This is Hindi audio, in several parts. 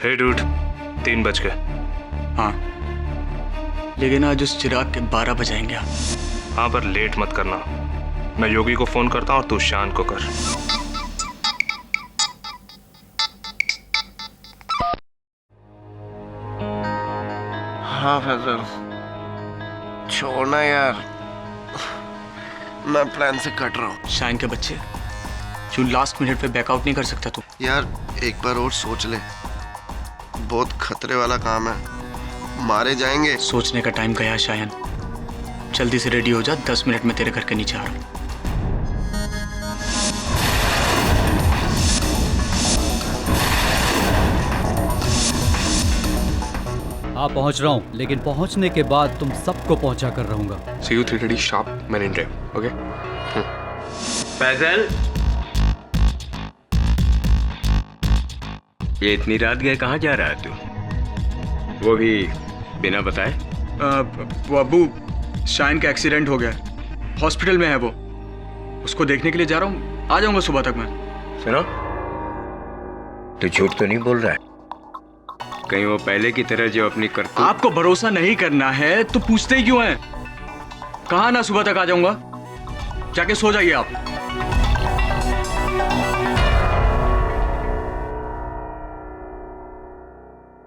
हे डूड, 3 बज गए। हाँ, लेकिन आज उस चिराग के 12 बजाएंगे आप। हाँ, पर लेट मत करना। मैं योगी को फोन करता हूँ और तू शान को कर। हाँ फैजल, छोड़ना यार, मैं प्लान से कट रहा हूँ। शाइन के बच्चे, क्यों लास्ट मिनट पे बैकआउट नहीं कर सकता तू? यार एक बार और सोच ले, बहुत खतरे वाला काम है, मारे जाएंगे। सोचने का टाइम गया शायन, जल्दी से रेडी हो जा, 10 मिनट में तेरे घर के नीचे आ रहा हूँ। हाँ पहुंच रहा हूँ, लेकिन पहुंचने के बाद तुम सबको पहुंचा कर रहूंगा। See you 3:30 sharp, Marine Drive, okay? Faizal, ये इतनी रात गए कहाँ जा रहा है तू? वो भी बिना बताए? वो अब्बू, शाइन का एक्सीडेंट हो गया, हॉस्पिटल में है वो, उसको देखने के लिए जा रहा हूँ, आ जाऊंगा सुबह तक मैं। सुनो, तू झूठ तो नहीं बोल रहा है? कहीं वो पहले की तरह जो अपनी करतूत। आपको भरोसा नहीं करना है तो पूछते ही क्यों हैं? कहा ना सुबह तक आ जाऊंगा, जाके सो जाइए आप।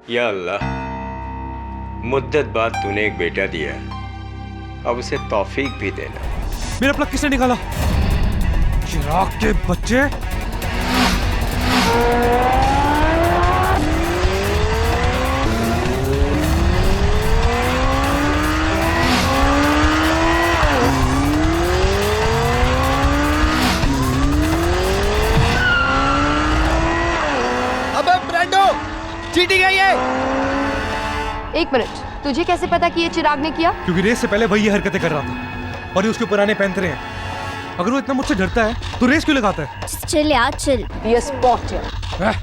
या अल्लाह, मुद्दत बाद तूने एक बेटा दिया, अब उसे तौफीक भी देना। मेरा प्लग किसने निकाला? चिराग के बच्चे। चीटिंग है ये। 1 मिनट, तुझे कैसे पता कि ये चिराग ने किया? क्योंकि रेस से पहले वही ये हरकतें कर रहा था और ये उसके पुराने पैंतरे हैं। अगर वो इतना मुझसे डरता है तो रेस क्यों लगाता है? चिल यार, चिल। ये स्पॉट है।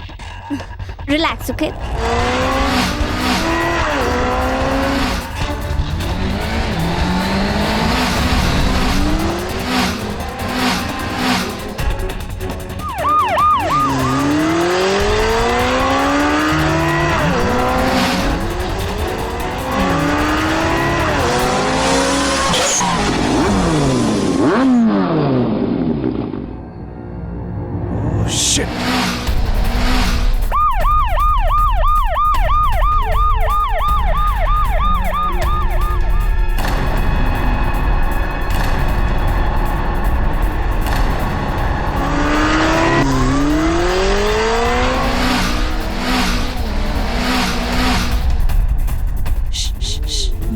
Relax, okay?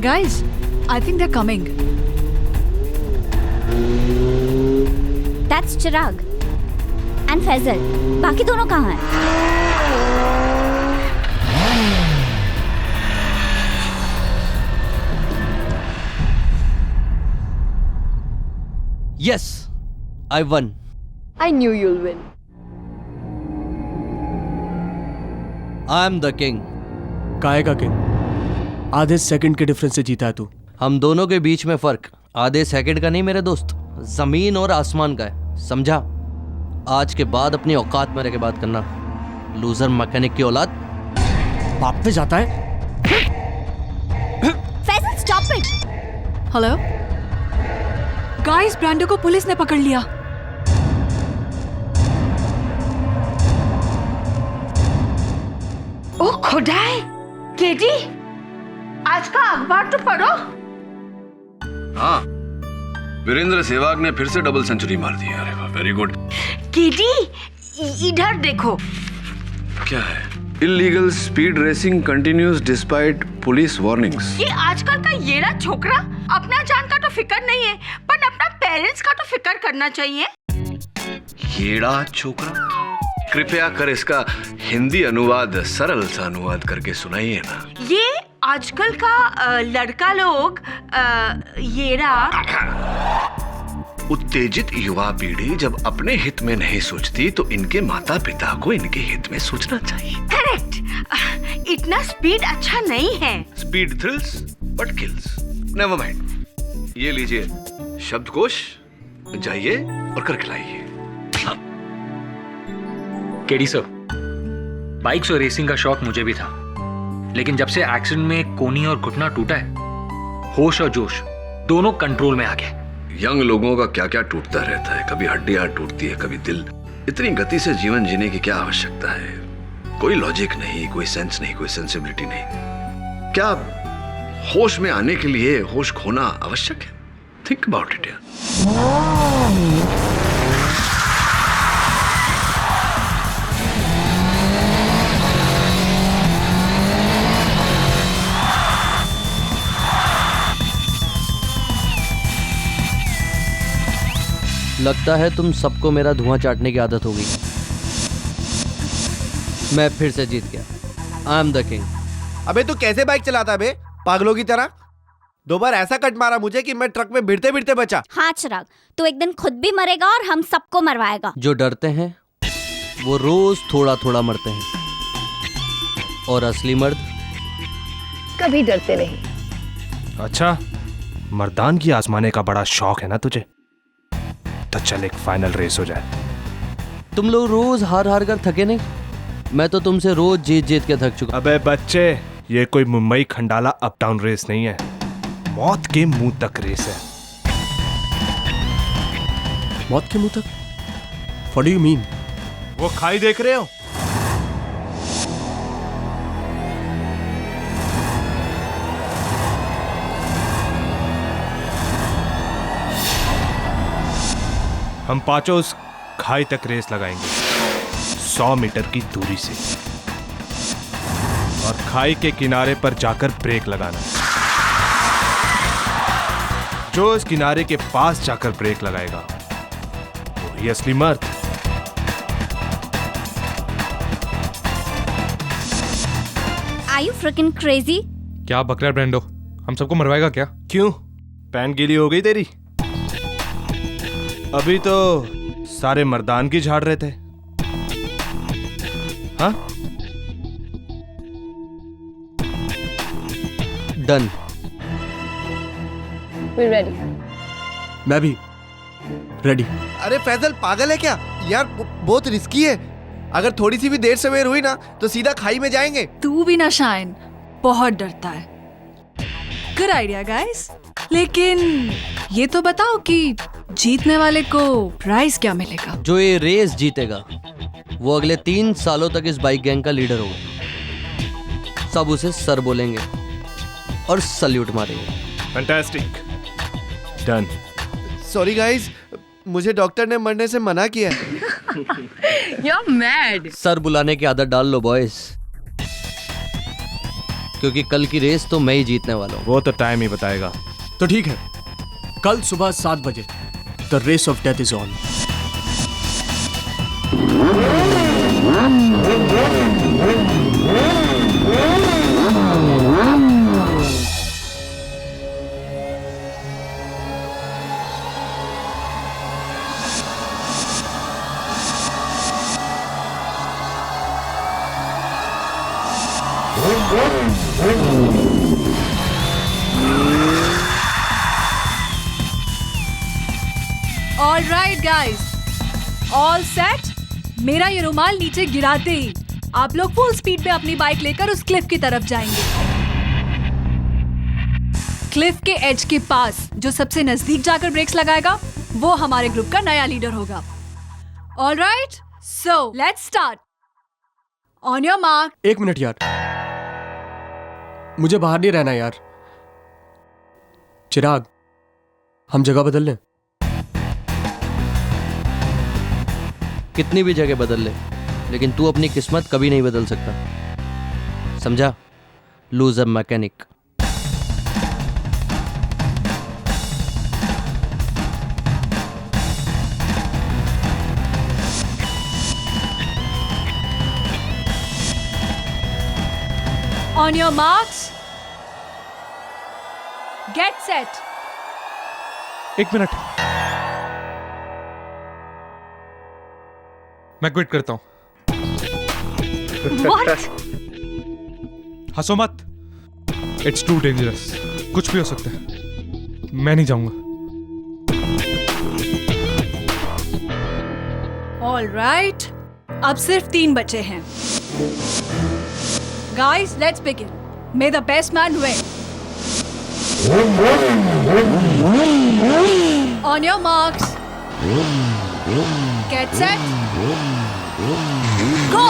Guys, I think they're coming. That's Chirag and Faisal. बाकी दोनों कहाँ हैं? Yes, I won. I knew you'll win. I am the king. काहे का किंग? आधे सेकंड के डिफरेंस से जीता है तू। हम दोनों के बीच में फर्क आधे सेकंड का नहीं मेरे दोस्त, जमीन और आसमान का है, समझा? आज के बाद अपनी औकात में रह के बात करना, लूजर मैकेनिक की औलाद। बाप पे जाता है। Faisal, stop it. Hello guys, Brando को पुलिस ने पकड़ लिया। ओ खुदाए, केडी, आज का अखबार तो पढ़ो। हाँ, वीरेंद्र सहवाग ने फिर से डबल सेंचुरी मार दी। अरे वाह, वेरी गुड। केडी, इधर देखो। क्या है? Illegal speed racing continues despite police warnings. ये आजकल का येड़ा छोकरा अपना जान का तो फिक्र नहीं है, पर अपना पेरेंट्स का तो फिक्र करना चाहिए। येड़ा छोकरा? कृपया कर इसका हिंदी अनुवाद सरल सा अनुवाद करके सुनाइए ना। ये आजकल का लड़का लोग येड़ा। उत्तेजित युवा पीढ़ी जब अपने हित में नहीं सोचती तो इनके माता पिता को इनके हित में सोचना चाहिए। करेक्ट। इतना स्पीड अच्छा नहीं है। Speed thrills but kills. Never mind. ये लीजिए शब्दकोश, जाइए और करके लाइए। केडी सर, बाइक्स और रेसिंग का शौक मुझे भी था, लेकिन जब से एक्सीडेंट में कोनी और घुटना टूटा है, होश और जोश दोनों कंट्रोल में आ गए। यंग लोगों का क्या क्या टूटता रहता है, कभी हड्डियां टूटती है, कभी दिल। इतनी गति से जीवन जीने की क्या आवश्यकता है? कोई लॉजिक नहीं, कोई सेंस नहीं, कोई सेंसिबिलिटी नहीं। क्या होश में आने के लिए होश खोना आवश्यक है? थिंक अबाउट इट यार। लगता है तुम सबको मेरा धुआं चाटने की आदत हो गई। मैं फिर से जीत गया। I am the king. अबे तू कैसे बाइक चलाता है बे, पागलों की तरह? 2 बार ऐसा कट मारा मुझे कि मैं ट्रक में भिड़ते भिड़ते बचा। हाँ चिराग, तू एक दिन खुद भी मरेगा और हम सबको मरवाएगा। जो डरते हैं वो रोज थोड़ा थोड़ा मरते हैं, और असली मर्द कभी डरते नहीं। अच्छा, मर्दान की आजमाने का बड़ा शौक है ना तुझे? तो चल एक फाइनल रेस हो जाए। तुम लोग रोज हार हार कर थके नहीं? मैं तो तुमसे रोज जीत जीत के थक चुका। अबे बच्चे, ये कोई Mumbai Khandala up down race नहीं है, मौत के मुंह तक रेस है। मौत के मुंह तक? What do you mean? वो खाई देख रहे हो? हम पांचों उस खाई तक रेस लगाएंगे 100 मीटर की दूरी से, और खाई के किनारे पर जाकर ब्रेक लगाना। जो इस किनारे के पास जाकर ब्रेक लगाएगा वही असली मर्द। Are you freaking crazy? क्या बक रहा है ब्रेंडो? हम सबको मरवाएगा क्या? क्यों? पैन गीली हो गई तेरी? अभी तो सारे मर्दान की झाड़ रहे थे। हाँ? डन। We're ready. मैं भी रेडी। अरे फैजल पागल है क्या यार? बहुत रिस्की है। अगर थोड़ी सी भी देर सवेर हुई ना तो सीधा खाई में जाएंगे। तू भी ना शाइन, बहुत डरता है। गुड आइडिया गाइस, लेकिन ये तो बताओ कि जीतने वाले को प्राइज क्या मिलेगा? जो ये रेस जीतेगा वो अगले 3 सालों तक इस बाइक गैंग का लीडर होगा। सब उसे सर बोलेंगे और सल्यूट मारेंगे। फैंटास्टिक। डन। सॉरी गाइस, मुझे डॉक्टर ने मरने से मना किया है। You're mad. सर बुलाने की आदत डाल लो बॉयज, क्योंकि कल की रेस तो मैं ही जीतने वाला हूँ। वो तो टाइम ही बताएगा। तो ठीक है, कल सुबह 7 बजे the race of death is on. All right guys, all set. मेरा ये रुमाल नीचे गिराते ही आप लोग फुल स्पीड में अपनी बाइक लेकर उस क्लिफ की तरफ जाएंगे। क्लिफ के एज के पास जो सबसे नजदीक जाकर ब्रेक्स लगाएगा वो हमारे ग्रुप का नया लीडर होगा। All right, so let's start. On your mark. 1 minute यार, मुझे बाहर नहीं रहना यार। चिराग, हम जगह बदल लें? कितनी भी जगह बदल ले, लेकिन तू अपनी किस्मत कभी नहीं बदल सकता, समझा? Loser mechanic. On your marks, get set. 1 minute, मैं क्विट करता हूं। What? हंसो मत, इट्स टू डेंजरस। कुछ भी हो सकता है, मैं नहीं जाऊंगा। All right, अब सिर्फ 3 बचे हैं। Guys, let's begin. May the best man win. On your marks. Get set. Go!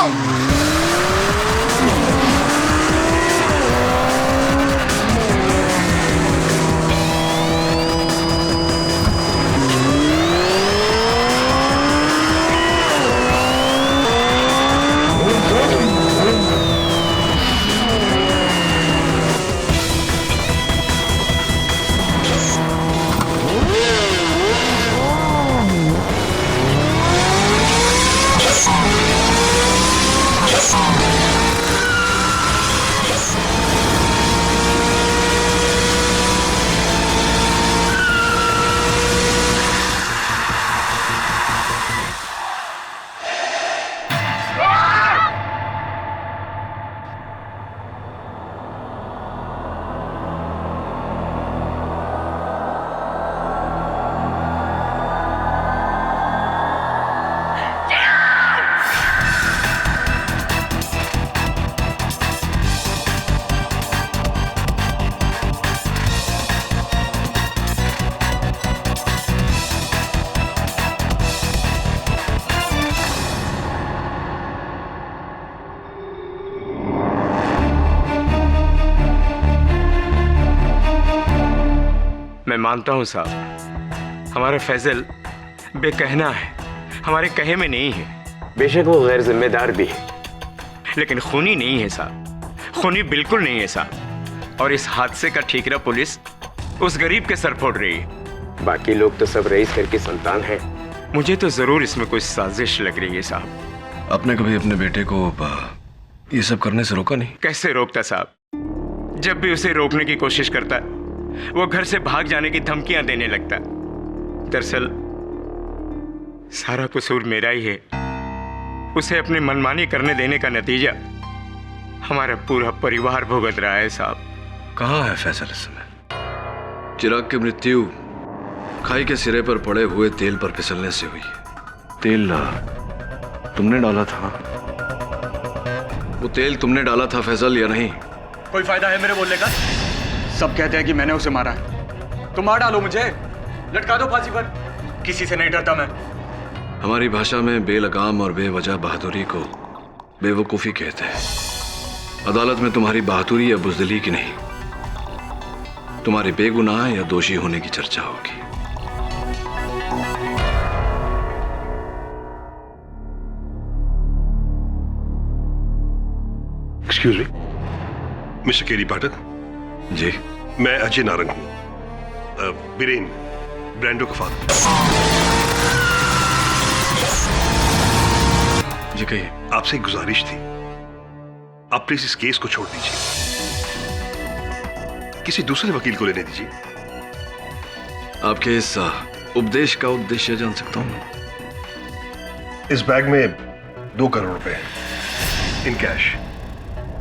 मैं मानता हूं साहब, हमारा फैजल बेकहना है, हमारे कहे में नहीं है। बेशक वो गैर जिम्मेदार भी है, लेकिन खूनी नहीं है साहब, खूनी बिल्कुल नहीं है साहब। और इस हादसे का ठीकरा पुलिस उस गरीब के सर फोड़ रही है। बाकी लोग तो सब रईस घर की संतान है। मुझे तो जरूर इसमें कोई साजिश लग रही है साहब। आपने कभी अपने बेटे को ये सब करने से रोका नहीं? कैसे रोकता साहब? जब भी उसे रोकने की कोशिश करता है वो घर से भाग जाने की धमकियां देने लगता है। दरअसल सारा कसूर मेरा ही है। उसे अपनी मनमानी करने देने का नतीजा हमारा पूरा परिवार भुगत रहा है साहब। कहाँ है फैसल इस समय? चिराग की मृत्यु खाई के सिरे पर पड़े हुए तेल पर फिसलने से हुई। तेल तुमने डाला था? वो तेल तुमने डाला था फैसल या नहीं? कोई फायदा है मेरे बोलने का? सब कहते हैं कि मैंने उसे मारा है। तो मार डालो मुझे, लटका दो फांसी पर। किसी से नहीं डरता मैं। हमारी भाषा में बेलगाम और बेवजह बहादुरी को बेवकूफ़ी कहते हैं। अदालत में तुम्हारी बहादुरी या बुज़दिली की नहीं, तुम्हारे बेगुनाह या दोषी होने की चर्चा होगी। एक्सक्यूज मी, मिस्टर केडी पाठक। जी, मैं अजय नारंग हूं, बीरेन ब्रांडो का फादर। जी कहिए। आपसे एक गुजारिश थी, आप प्लीज इस केस को छोड़ दीजिए, किसी दूसरे वकील को लेने दीजिए। आपके इस उपदेश का उद्देश्य जान सकता हूं? इस बैग में 2 करोड़ रुपए हैं in cash.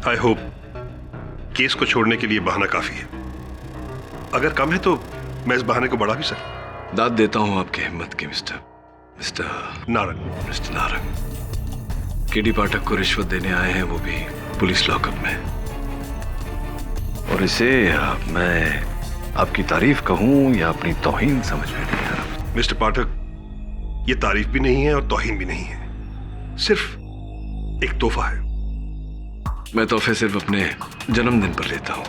I hope case को छोड़ने के लिए बहाना काफी है। अगर कम है तो मैं इस बहाने को बढ़ा भी सकता। दाद देता हूं आपकी हिम्मत की mister Narang. Mister Narang, KD Pathak को रिश्वत देने आए हैं, वो भी पुलिस लॉकअप में। और इसे मैं आपकी तारीफ कहूं या अपनी तौहीन समझ में नहीं आ रहा। मिस्टर पाठक, ये तारीफ भी नहीं है और तौहीन भी नहीं है, सिर्फ एक तोहफा है। मैं तोहफे सिर्फ अपने जन्मदिन पर लेता हूं,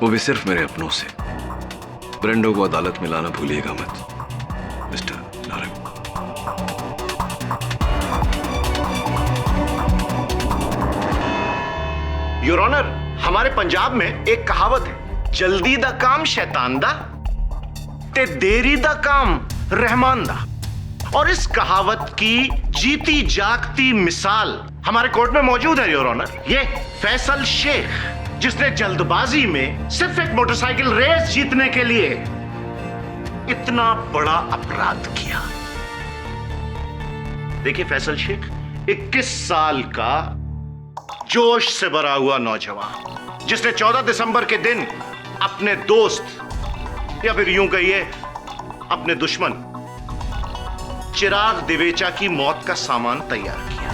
वो भी सिर्फ मेरे अपनों से। ब्रेंडो को अदालत में लाना भूलिएगा मत मिस्टर नारंग। योर ऑनर, हमारे पंजाब में एक कहावत है, जल्दी दा काम शैतान दा ते देरी दा काम रहमान दा। और इस कहावत की जीती जागती मिसाल हमारे कोर्ट में मौजूद है योर ऑनर। ये फैसल शेख, जिसने जल्दबाजी में सिर्फ एक मोटरसाइकिल रेस जीतने के लिए इतना बड़ा अपराध किया। देखिए फैसल शेख 21 साल का जोश से भरा हुआ नौजवान, जिसने 14 दिसंबर के दिन अपने दोस्त या फिर यूं कहिए अपने दुश्मन चिराग दिवेचा की मौत का सामान तैयार किया।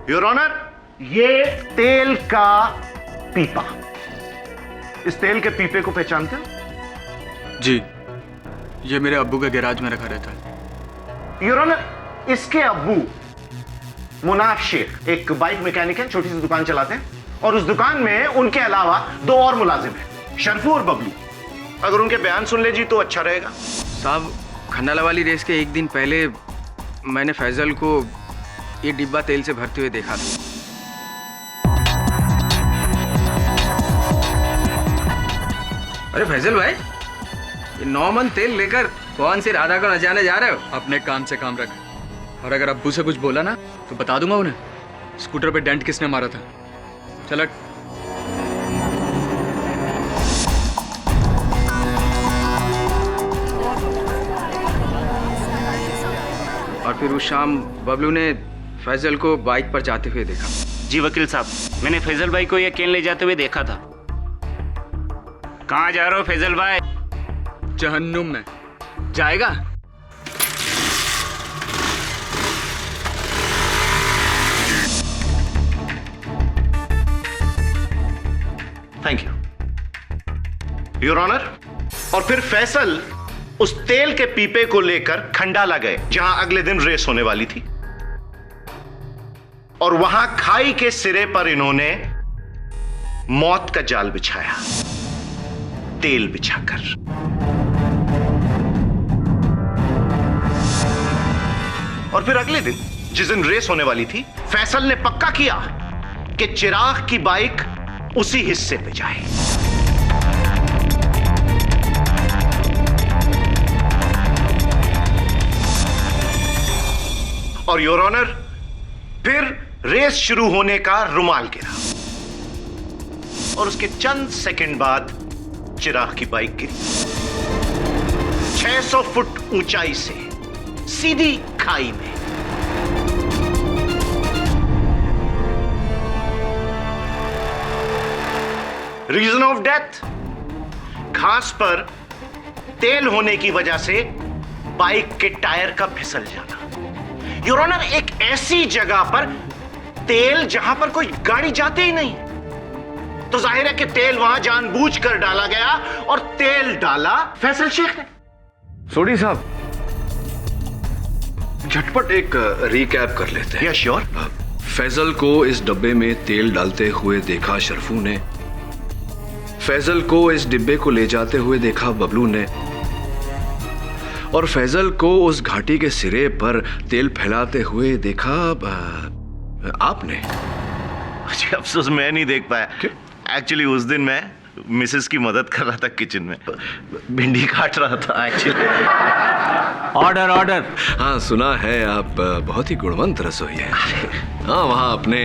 योर ऑनर, ये तेल का पीपा, इस तेल के पीपे को पहचानते हो? जी, ये मेरे अब्बू के गैराज में रखा रहता है। योर ऑनर, इसके अब्बू मुनाफ शेख एक बाइक मैकेनिक है, छोटी सी दुकान चलाते हैं, और उस दुकान में उनके अलावा 2 और मुलाजिम हैं, शरफू और बबलू। अगर उनके बयान सुन ले जी तो अच्छा रहेगा। साहब, खंडाला वाली रेस के एक दिन पहले मैंने फैजल को ये डिब्बा तेल से भरते हुए देखा था। अरे फैजल भाई, ये 9 मन तेल लेकर कौन सी राधा को नचाने जा रहे हो? अपने काम से काम रख, और अगर अब्बू से कुछ बोला ना तो बता दूंगा उन्हें स्कूटर पे डेंट किसने मारा था। चल और फिर उस शाम बबलू ने फैजल को बाइक पर जाते हुए देखा। जी वकील साहब, मैंने फैजल भाई को ये केन ले जाते हुए देखा था। कहाँ जा रहे हो फैजल भाई? जहन्नुम में जाएगा। Thank you your honour. और फिर फैसल उस तेल के पीपे को लेकर खंडाला गए, जहां अगले दिन रेस होने वाली थी, और वहां खाई के सिरे पर इन्होंने मौत का जाल बिछाया, तेल बिछाकर। और फिर अगले दिन जिस दिन रेस होने वाली थी, फैसल ने पक्का किया कि चिराग की बाइक उसी हिस्से पे जाए। और योर ऑनर, फिर रेस शुरू होने का रुमाल गिरा, और उसके चंद सेकंड बाद चिराग की बाइक गिरी 600 फुट ऊंचाई से सीधी खाई में। रीजन ऑफ डेथ, घास पर तेल होने की वजह से बाइक के टायर का फिसल जाना। योर ऑनर, एक ऐसी जगह पर तेल जहां पर कोई गाड़ी जाती ही नहीं, तो जाहिर है कि तेल वहां जानबूझकर डाला गया, और तेल डाला फैसल शेख ने। सोडी साहब, झटपट एक रिकैप कर लेते हैं। Yes sure. फैजल को इस डब्बे में तेल डालते हुए देखा शरफू ने, फैजल को इस डिब्बे को ले जाते हुए देखा बबलू ने, और फैजल को उस घाटी के सिरे पर तेल फैलाते हुए देखा आपने। अच्छा, अफसोस मैं नहीं देख पाया। एक्चुअली उस दिन मैं मिसेस की मदद कर रहा था किचन में, भिंडी काट रहा था एक्चुअली। Order order. हाँ, सुना है आप बहुत ही गुणवंत रसोई है। हाँ, वहाँ अपने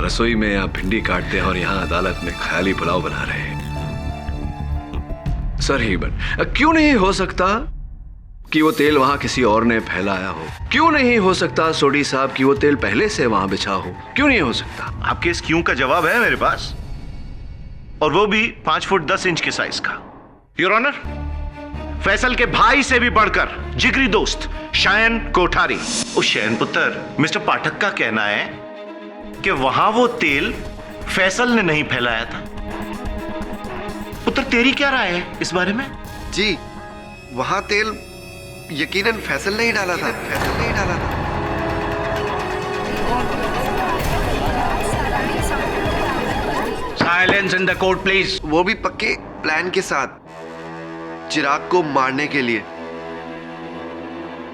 रसोई में आप भिंडी काटते हैं और यहाँ अदालत में ख्याली पुलाव बना रहे हैं। सर ही क्यों नहीं हो सकता कि वो तेल वहां किसी और ने फैलाया हो? क्यों नहीं हो सकता सोडी साहब कि वो तेल पहले से वहां बिछा हो? क्यों नहीं हो सकता? आपके इस क्यों का जवाब है मेरे पास, और वो भी 5 फुट 10 इंच के साइज का। योर ऑनर, फैसल के भाई से भी बढ़कर जिगरी दोस्त शायन कोठारी, उस शयन पुत्र मिस्टर पाठक का कहना है कि वहां वो तेल फैसल ने नहीं फैलाया था। पुत्र, तेरी क्या राय है इस बारे में? जी, वहां तेल यकीनन फैसल ने ही डाला था। फैसल ने ही डाला था। Silence in the court please. वो भी पक्के प्लान के साथ, चिराग को मारने के लिए।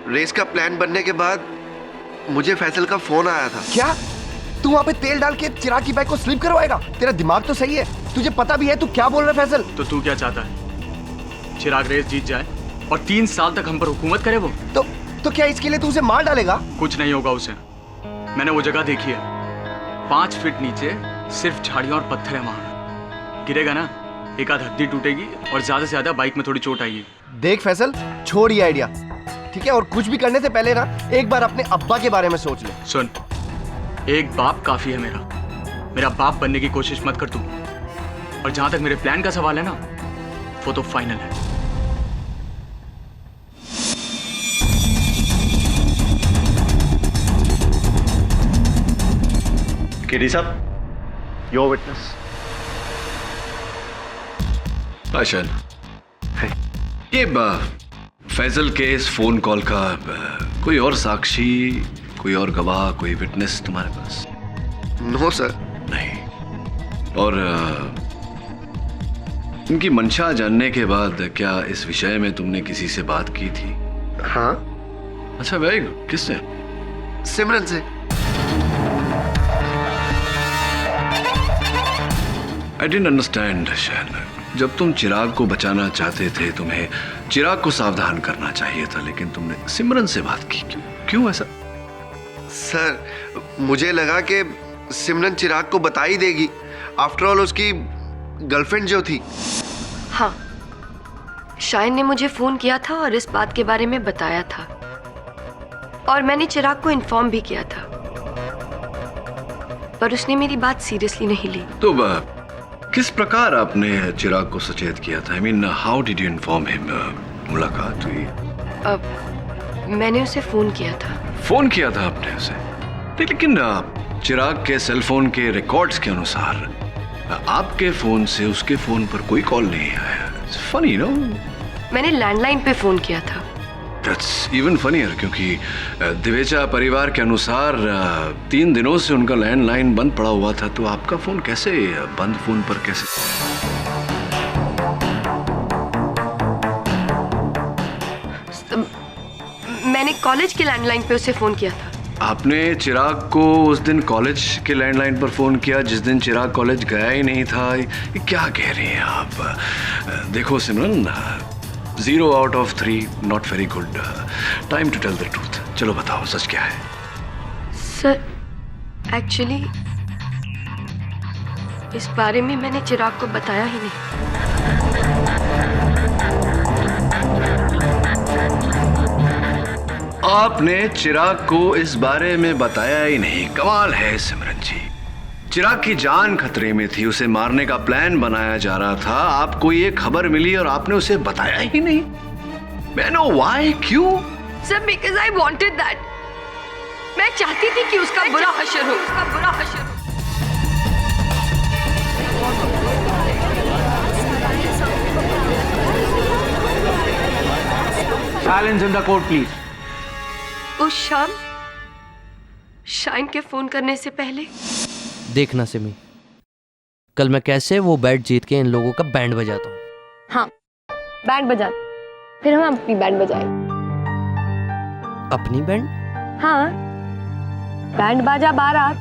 रेस का प्लान बनने के बाद मुझे फैसल का फोन आया था। क्या तू वहां पे तेल डाल के चिराग की बाइक को स्लिप करवाएगा? तेरा दिमाग तो सही है, तुझे पता भी है तू क्या बोल रहा है फैसल? तो तू क्या चाहता है? चिराग रेस जीत जाए और 3 साल तक हम पर हुकूमत करे वो? तो क्या इसके लिए तू उसे मार डालेगा? कुछ नहीं होगा उसे। मैंने वो जगह देखी है, 5 फीट नीचे सिर्फ झाड़ियां और पत्थर है। वहां गिरेगा ना, एक आध हड्डी टूटेगी और ज्यादा से ज्यादा बाइक में थोड़ी चोट आएगी। देख फैसल, छोड़ ये आइडिया, ठीक है? और कुछ भी करने से पहले ना एक बार अपने अब्बा के बारे में सोच ले। सुन, एक बाप काफी है मेरा बाप बनने की कोशिश मत कर तू। और जहां तक मेरे प्लान का सवाल है ना, वो तो फाइनल है। केडी साहब, योर विटनेस। आशन, ये फैजल के इस फोन कॉल का कोई और साक्षी, कोई और गवाह, कोई विटनेस तुम्हारे पास? No sir. नहीं। और इनकी मंशा जानने के बाद क्या इस विषय में तुमने किसी से बात की थी? हाँ। अच्छा, वेरी गुड। किससे? सिमरन से। I didn't understand Shayan. जब तुम चिराग को बचाना चाहते थे, तुम्हें चिराग को सावधान करना चाहिए था, लेकिन तुमने सिमरन से बात की। क्यों ऐसा? सर, मुझे लगा कि सिमरन चिराग को बता ही देगी। आफ्टर ऑल उसकी गर्लफ्रेंड जो थी। हाँ, शायन ने मुझे फोन किया था और इस बात के बारे में बताया था, और मैंने चिराग को इन्फॉर्म भी किया था, पर उसने मेरी बात सीरियसली नहीं ली। तो किस प्रकार आपने चिराग को सचेत किया था? I mean, how did you inform him? मुलाकात हुई? मैंने उसे फोन किया था। फोन किया था आपने उसे? लेकिन चिराग के सेल फोन के रिकॉर्ड्स के अनुसार आपके फोन से उसके फोन पर कोई कॉल नहीं आया। It's funny, no? मैंने लैंडलाइन पे फोन किया था। दैट्स इवन फनीयर, क्योंकि दिवेचा परिवार के अनुसार 3 दिनों से उनका लैंडलाइन बंद पड़ा हुआ था, तो आपका फोन कैसे बंद फोन पर कैसे? मैंने कॉलेज के लैंडलाइन पे उसे फोन किया था। आपने चिराग को उस दिन कॉलेज के लैंडलाइन पर फोन किया जिस दिन चिराग कॉलेज गया ही नहीं था? ये क्या कह रही हैं आप? देखो Simran, 0 out of 3 not very good. Time to tell the truth. चलो बताओ, सच क्या है? सर, एक्चुअली इस बारे में मैंने चिराग को बताया ही नहीं। आपने चिराग को इस बारे में बताया ही नहीं? कमाल है सिमरन जी। चिराग की जान खतरे में थी, उसे मारने का प्लान बनाया जा रहा था, आपको ये खबर मिली और आपने उसे बताया ही नहीं। मैं नो व्हाई, क्यों? Sir, because I wanted that. मैं चाहती थी कि उसका बुरा हश्र हो, उसका बुरा हश्र हो। Silence in the court, please. उस शाम शाइन के फोन करने से पहले देखना सिमी, कल मैं कैसे वो बैट जीत के इन लोगों का बैंड बजाता हूँ। हाँ, बैंड बजा, फिर हम अपनी बैंड बजाएं। अपनी बैंड? हाँ, बैंड बाजा बारात।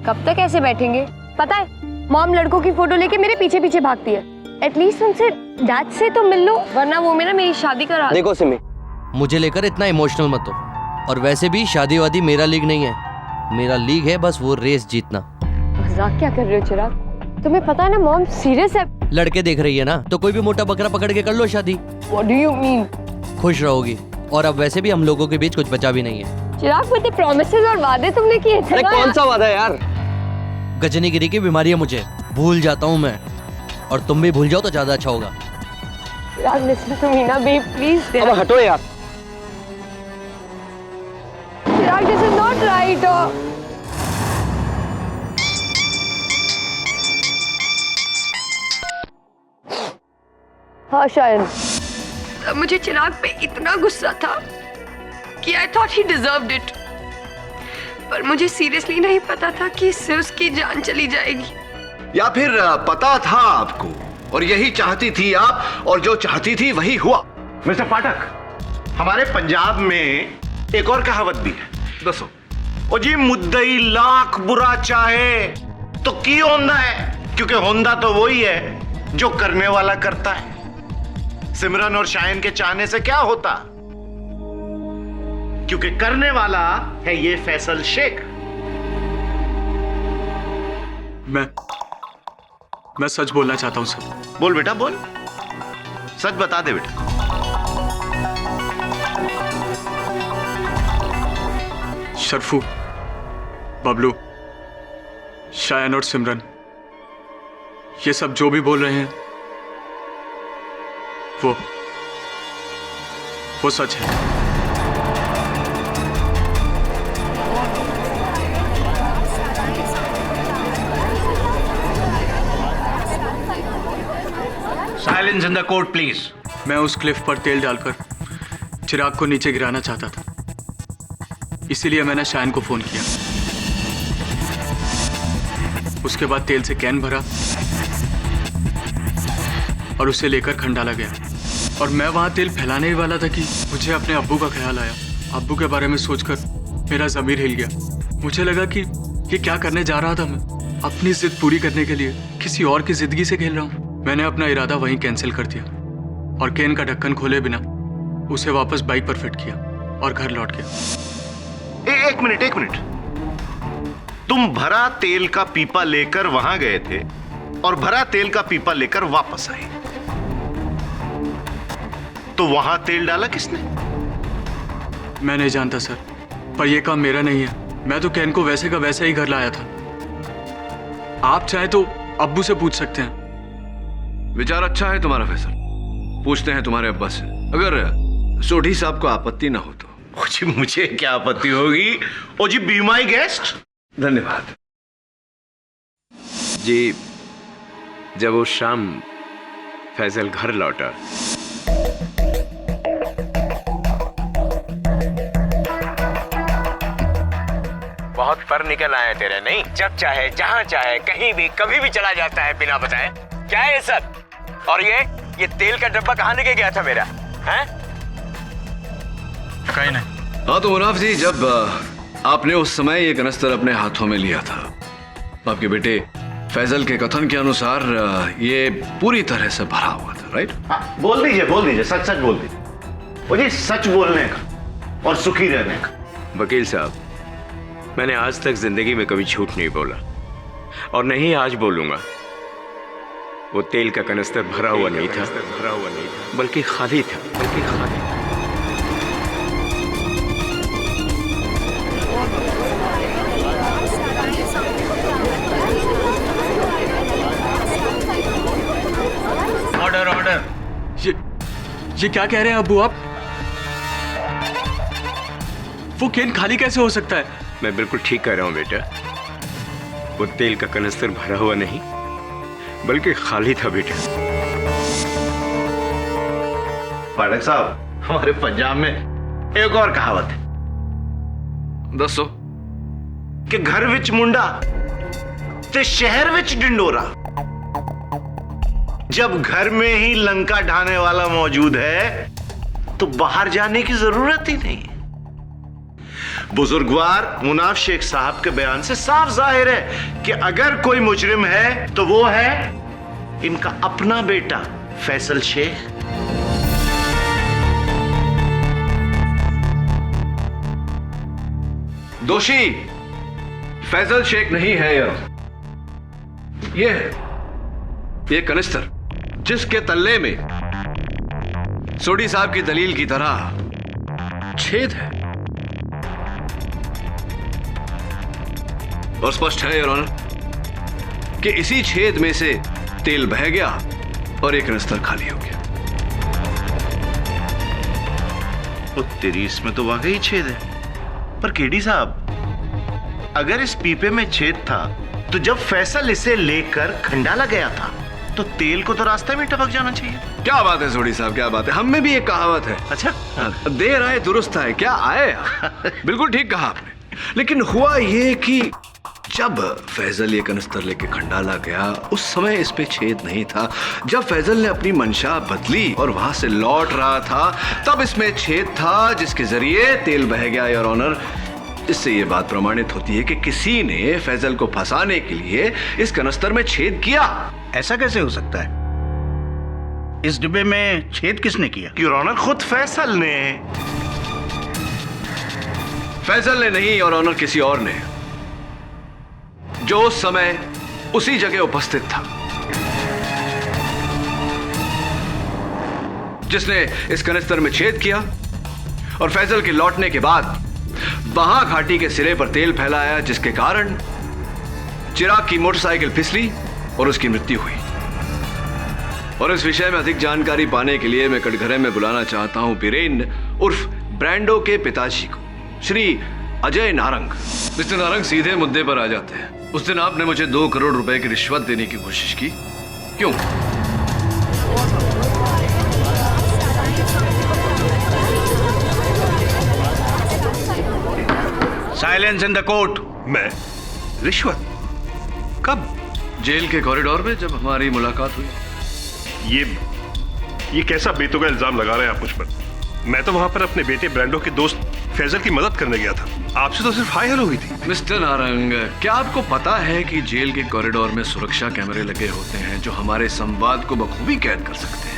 कब तक ऐसे बैठेंगे? पता है, मॉम लड़कों की फोटो लेके मेरे पीछे पीछे भागती है। एटलीस्ट उनसे डैड से तो मिल लो, वरना वो मेरी शादी करा। देखो सिमी, मुझे लेकर इतना इमोशनल मत हो। और वैसे भी शादी वादी मेरा लीग नहीं है, मेरा लीग है बस वो रेस जीतना। मजाक क्या कर रहे हो चिराग? तुम्हें पता है ना मॉम सीरियस है। लड़के देख रही है ना, तो कोई भी मोटा बकरा पकड़ के कर लो शादी। What do you mean? खुश रहोगी। और अब वैसे भी हम लोगों के बीच कुछ बचा भी नहीं है। चिराग, मुझे प्रॉमिसेस और वादे तुमने किए थे। अरे कौन सा वादा यार? गजनीगिरी की बीमारी है मुझे, भूल जाता हूँ मैं, और तुम भी भूल जाओ तो ज्यादा अच्छा होगा। चिराग, listen to me ना babe, please। अब हटो यार। चिराग, this is not right। हाँ शायद मुझे चिराग पे इतना गुस्सा था कि I thought he deserved it, पर मुझे सीरियसली नहीं पता था कि इससे उसकी जान चली जाएगी। या फिर पता था आपको और यही चाहती थी आप, और जो चाहती थी वही हुआ। मिस्टर पाठक, हमारे पंजाब में एक और कहावत भी है। दसो। ओ जी, मुद्दई लाख बुरा चाहे तो की होंदा है, क्योंकि होंदा तो वही है जो करने वाला करता है। सिमरन और शायन के चाहने से क्या होता, क्योंकि करने वाला है ये फैसल शेख। मैं सच बोलना चाहता हूं सर। बोल बेटा बोल, सच बता दे बेटा। शर्फू, बबलू, शायन और सिमरन, ये सब जो भी बोल रहे हैं वो सच है। Silence in the court please. मैं उस क्लिफ पर तेल डालकर चिराग को नीचे गिराना चाहता था, इसीलिए मैंने शायन को फोन किया। उसके बाद तेल से कैन भरा और उसे लेकर खंडाला गया। और मैं वहां तेल फैलाने ही वाला था कि मुझे अपने अब्बू का ख्याल आया। अब्बू के बारे में सोचकर मेरा ज़मीर हिल गया। मुझे लगा कि ये क्या करने जा रहा था मैं, अपनी जिद पूरी करने के लिए किसी और की जिंदगी से खेल रहा हूँ। मैंने अपना इरादा वहीं कैंसिल कर दिया और कैन का ढक्कन खोले बिना उसे वापस बाइक पर फिट किया और घर लौट गया। एक मिनट, तुम भरा तेल का पीपा लेकर वहां गए थे और भरा तेल का पीपा लेकर वापस आए, तो वहां तेल डाला किसने? मैं नहीं जानता सर, पर यह काम मेरा नहीं है। मैं तो कैन को वैसे का वैसे ही घर लाया था। आप चाहे तो अब्बू से पूछ सकते हैं। विचार अच्छा है तुम्हारा फैसल, पूछते हैं तुम्हारे अब्बा से। अगर सोढ़ी साहब को आपत्ति ना हो तो। जी मुझे क्या आपत्ति होगी? ओ जी, बी माई गेस्ट। धन्यवाद जी। जब उस शाम फैजल घर लौटा बहुत पर निकल आए तेरे, नहीं? जब चाहे जहां चाहे कहीं भी कभी भी चला जाता है बिना बताए। क्या है ये सब? और ये तेल का डब्बा कहां लेके गया था मेरा? हैं? कहीं नहीं। हाँ तो मुनाफ जी, जब आपने उस समय ये कनस्तर अपने हाथों में लिया था, आपके बेटे फैजल के कथन के अनुसार ये पूरी तरह से भरा हुआ था, राइट? बोल दीजिए, सच बोल दीजिए। ओ जी, सच बोलने का और सुखी रहने का। वकील साहब, मैंने आज तक जिंदगी में कभी झूठ नहीं बोला और नहीं आज बोलूंगा। वो तेल का कनस्तर भरा हुआ नहीं था, बल्कि खाली था। ऑर्डर। ये क्या कह रहे हैं अब्बू आप? वो कैन खाली कैसे हो सकता है? मैं बिल्कुल ठीक कह रहा हूं बेटा। वो तेल का कनस्तर भरा हुआ नहीं बल्कि खाली था बेटा। पाठक साहब, हमारे पंजाब में एक और कहावत है। दसो। कि घर विच मुंडा ते शहर विच डिंडोरा। जब घर में ही लंका ढाने वाला मौजूद है तो बाहर जाने की जरूरत ही नहीं है। बुजुर्गवार मुनाफ शेख साहब के बयान से साफ जाहिर है कि अगर कोई मुजरिम है तो वो है इनका अपना बेटा फैसल शेख। दोषी फैजल शेख नहीं है ये कनिस्तर, जिसके तल्ले में सोढ़ी साहब की दलील की तरह छेद है। और स्पष्ट है योर ऑनर कि इसी छेद में से तेल बह गया और एक कनिस्तर खाली हो गया। तो तेरी इसमें तो वाकई छेद है। पर केडी साहब, अगर इस पीपे में छेद था तो जब फैसल इसे लेकर खंडाला गया था तो तेल को तो रास्ते में टपक जाना चाहिए। क्या बात है सोढ़ी साहब, क्या बात है। हम में भी एक कहावत है। अच्छा, देर आए दुरुस्त आए। क्या आए? बिल्कुल ठीक कहा आपने। लेकिन हुआ ये कि जब फैजल ये कनिस्तर लेके खंडाला गया उस समय इस पे छेद नहीं था। जब फैजल ने अपनी मंशा बदली और वहां से लौट रहा था तब इसमें छेद था जिसके जरिए तेल बह गया योर ऑनर। इससे ये बात प्रमाणित होती है कि किसी ने फैजल को फंसाने के लिए इस कनिस्तर में छेद किया। ऐसा कैसे हो सकता है? इस डिब्बे में छेद किसने किया? योर ऑनर, खुद फैसल ने। फैजल ने नहीं योर ऑनर, किसी और ने, जो उस समय उसी जगह उपस्थित था, जिसने इस कनिस्तर में छेद किया और फैजल के लौटने के बाद वहां घाटी के सिरे पर तेल फैलाया, जिसके कारण चिराग की मोटरसाइकिल फिसली और उसकी मृत्यु हुई। और इस विषय में अधिक जानकारी पाने के लिए मैं कटघरे में बुलाना चाहता हूं बीरेन उर्फ ब्रांडो के पिताजी को, श्री अजय नारंग। मिस्टर नारंग, सीधे मुद्दे पर आ जाते हैं। उस दिन आपने मुझे 2 करोड़ रुपए की रिश्वत देने की कोशिश की, क्यों? Silence in the court. मैं रिश्वत? कब? जेल के कॉरिडोर में जब हमारी मुलाकात हुई। ये कैसा बेतुका इल्जाम लगा रहे हैं आप मुझ पर? मैं तो वहां पर अपने बेटे ब्रांडो के दोस्त फैजल की मदद करने गया था। आपसे तो सिर्फ हाय हेलो हुई थी। मिस्टर नारंग, क्या आपको पता है कि जेल के कॉरिडोर में सुरक्षा कैमरे लगे होते हैं जो हमारे संवाद को बखूबी कैद कर सकते हैं?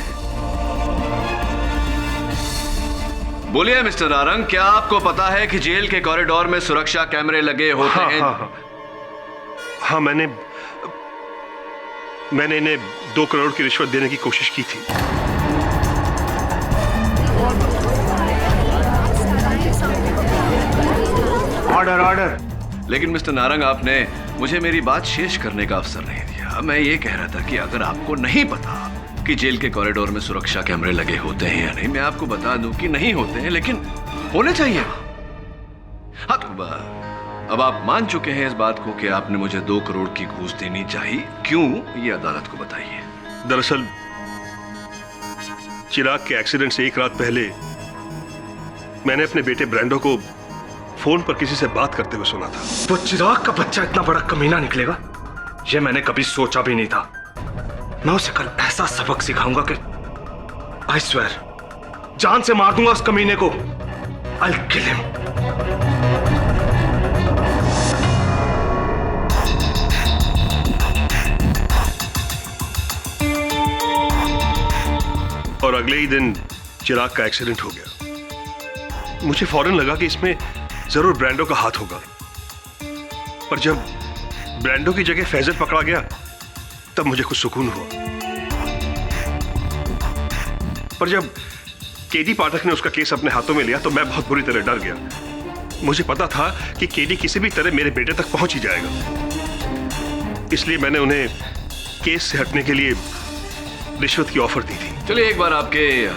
बोलिए मिस्टर नारंग, क्या आपको पता है कि जेल के कॉरिडोर में सुरक्षा कैमरे लगे होते हैं? हाँ, मैंने इन्हें 2 करोड़ की रिश्वत देने की कोशिश की थी। Order order. लेकिन मिस्टर नारंग, आपने मुझे मेरी बात शेष करने का अवसर नहीं दिया। मैं ये कह रहा था कि अगर आपको नहीं पता कि जेल के कॉरिडोर में सुरक्षा कैमरे लगे होते हैं या नहीं, मैं आपको बता दूं कि नहीं होते हैं, लेकिन होने चाहिए। हाँ, तो अब आप मान चुके हैं इस बात को कि आपने मुझे 2 करोड़ की घूस देनी चाहिए। क्यों, ये अदालत को बताइए। दरअसल चिराग के एक्सीडेंट से 1 रात पहले मैंने अपने बेटे ब्रांडो को फोन पर किसी से बात करते हुए सुना था। वो चिराग का बच्चा इतना बड़ा कमीना निकलेगा, ये मैंने कभी सोचा भी नहीं था। मैं उसे कल ऐसा सबक सिखाऊंगा कि आई स्वेयर जान से मार दूंगा उस कमीने को। I'll kill him. और अगले ही दिन चिराग का एक्सीडेंट हो गया। मुझे फौरन लगा कि इसमें जरूर ब्रांडो का हाथ होगा, पर जब ब्रांडो की जगह फैजल पकड़ा गया तब मुझे कुछ सुकून हुआ। पर जब केडी पाठक ने उसका केस अपने हाथों में लिया तो मैं बहुत बुरी तरह डर गया। मुझे पता था कि केडी किसी भी तरह मेरे बेटे तक पहुंच ही जाएगा, इसलिए मैंने उन्हें केस से हटने के लिए रिश्वत की ऑफर दी थी। चलिए एक बार आपके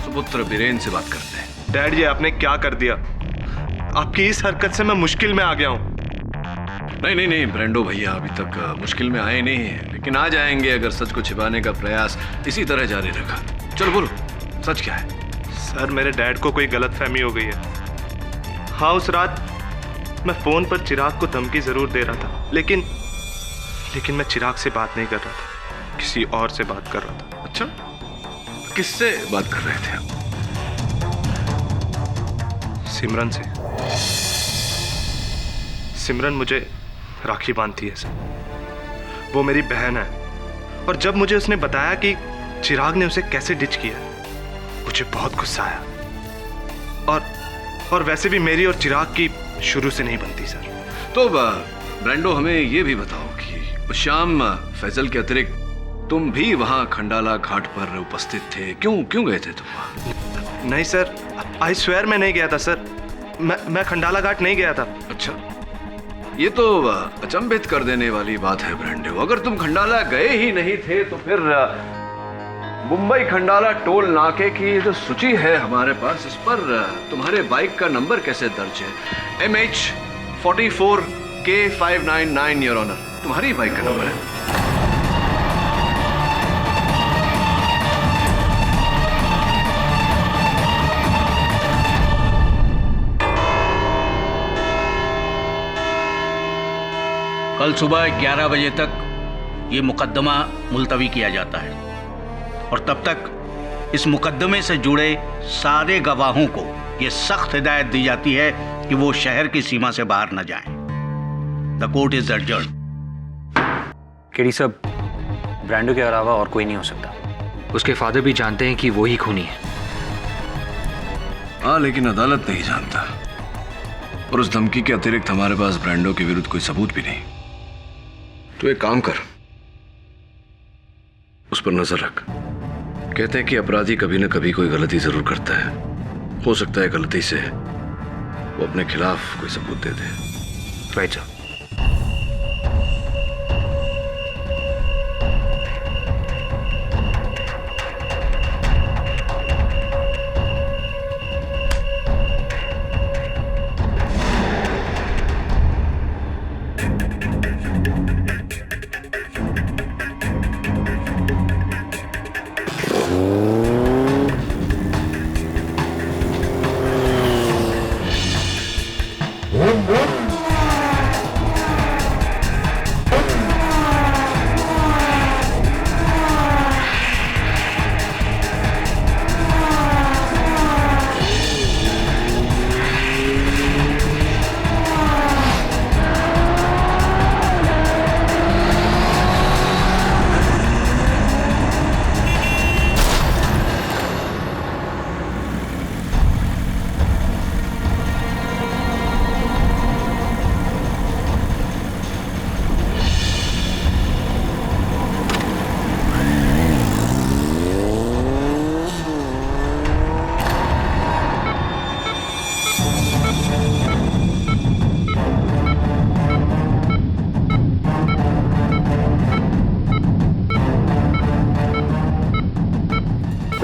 सुपुत्र बीरेन से बात करते हैं। डैड, ये आपने क्या कर दिया? आपकी इस हरकत से मैं मुश्किल में आ गया हूं। नहीं, ब्रांडो भैया अभी तक मुश्किल में आए नहीं हैं, लेकिन आ जाएंगे अगर सच को छिपाने का प्रयास इसी तरह जारी रखा। चलो बोलो, सच क्या है? सर, मेरे डैड को कोई गलतफहमी हो गई है। हाँ, उस रात मैं फोन पर चिराग को धमकी जरूर दे रहा था, लेकिन मैं चिराग से बात नहीं कर रहा था, किसी और से बात कर रहा था। अच्छा, किससे बात कर रहे थे आप? सिमरन से। सिमरन मुझे राखी बांधती है सर। वो मेरी बहन है, और जब मुझे उसने बताया कि चिराग ने उसे कैसे डिच किया, मुझे बहुत गुस्सा आया। और वैसे भी मेरी और चिराग की शुरू से नहीं बनती सर। तो ब्रांडो, हमें ये भी बताओ कि उस शाम फैजल के अतिरिक्त तुम भी वहां खंडाला घाट पर उपस्थित थे। क्यों गए थे तुम वहां? नहीं सर, आई स्वेयर मैं नहीं गया था सर। मैं खंडाला घाट नहीं गया था। अच्छा, ये तो अचंभित कर देने वाली बात है ब्रांडो। अगर तुम खंडाला गए ही नहीं थे तो फिर मुंबई खंडाला टोल नाके की जो सूची है हमारे पास, इस पर तुम्हारे बाइक का नंबर कैसे दर्ज है? MH44K599 योर ऑनर, तुम्हारी बाइक का नंबर है। कल सुबह 11 बजे तक ये मुकदमा मुलतवी किया जाता है, और तब तक इस मुकदमे से जुड़े सारे गवाहों को ये सख्त हिदायत दी जाती है कि वो शहर की सीमा से बाहर न जाएं। The court is adjourned. KD साहब, ब्रांडो के अलावा और कोई नहीं हो सकता। उसके फादर भी जानते हैं कि वो ही खूनी है। हाँ, लेकिन अदालत नहीं जानता, और उस धमकी के अतिरिक्त हमारे पास ब्रांडो के विरुद्ध कोई सबूत भी नहीं। तो एक काम कर, उस पर नजर रख। कहते हैं कि अपराधी कभी न कभी कोई गलती जरूर करता है। हो सकता है गलती से वो अपने खिलाफ कोई सबूत दे दे। राइट साहब।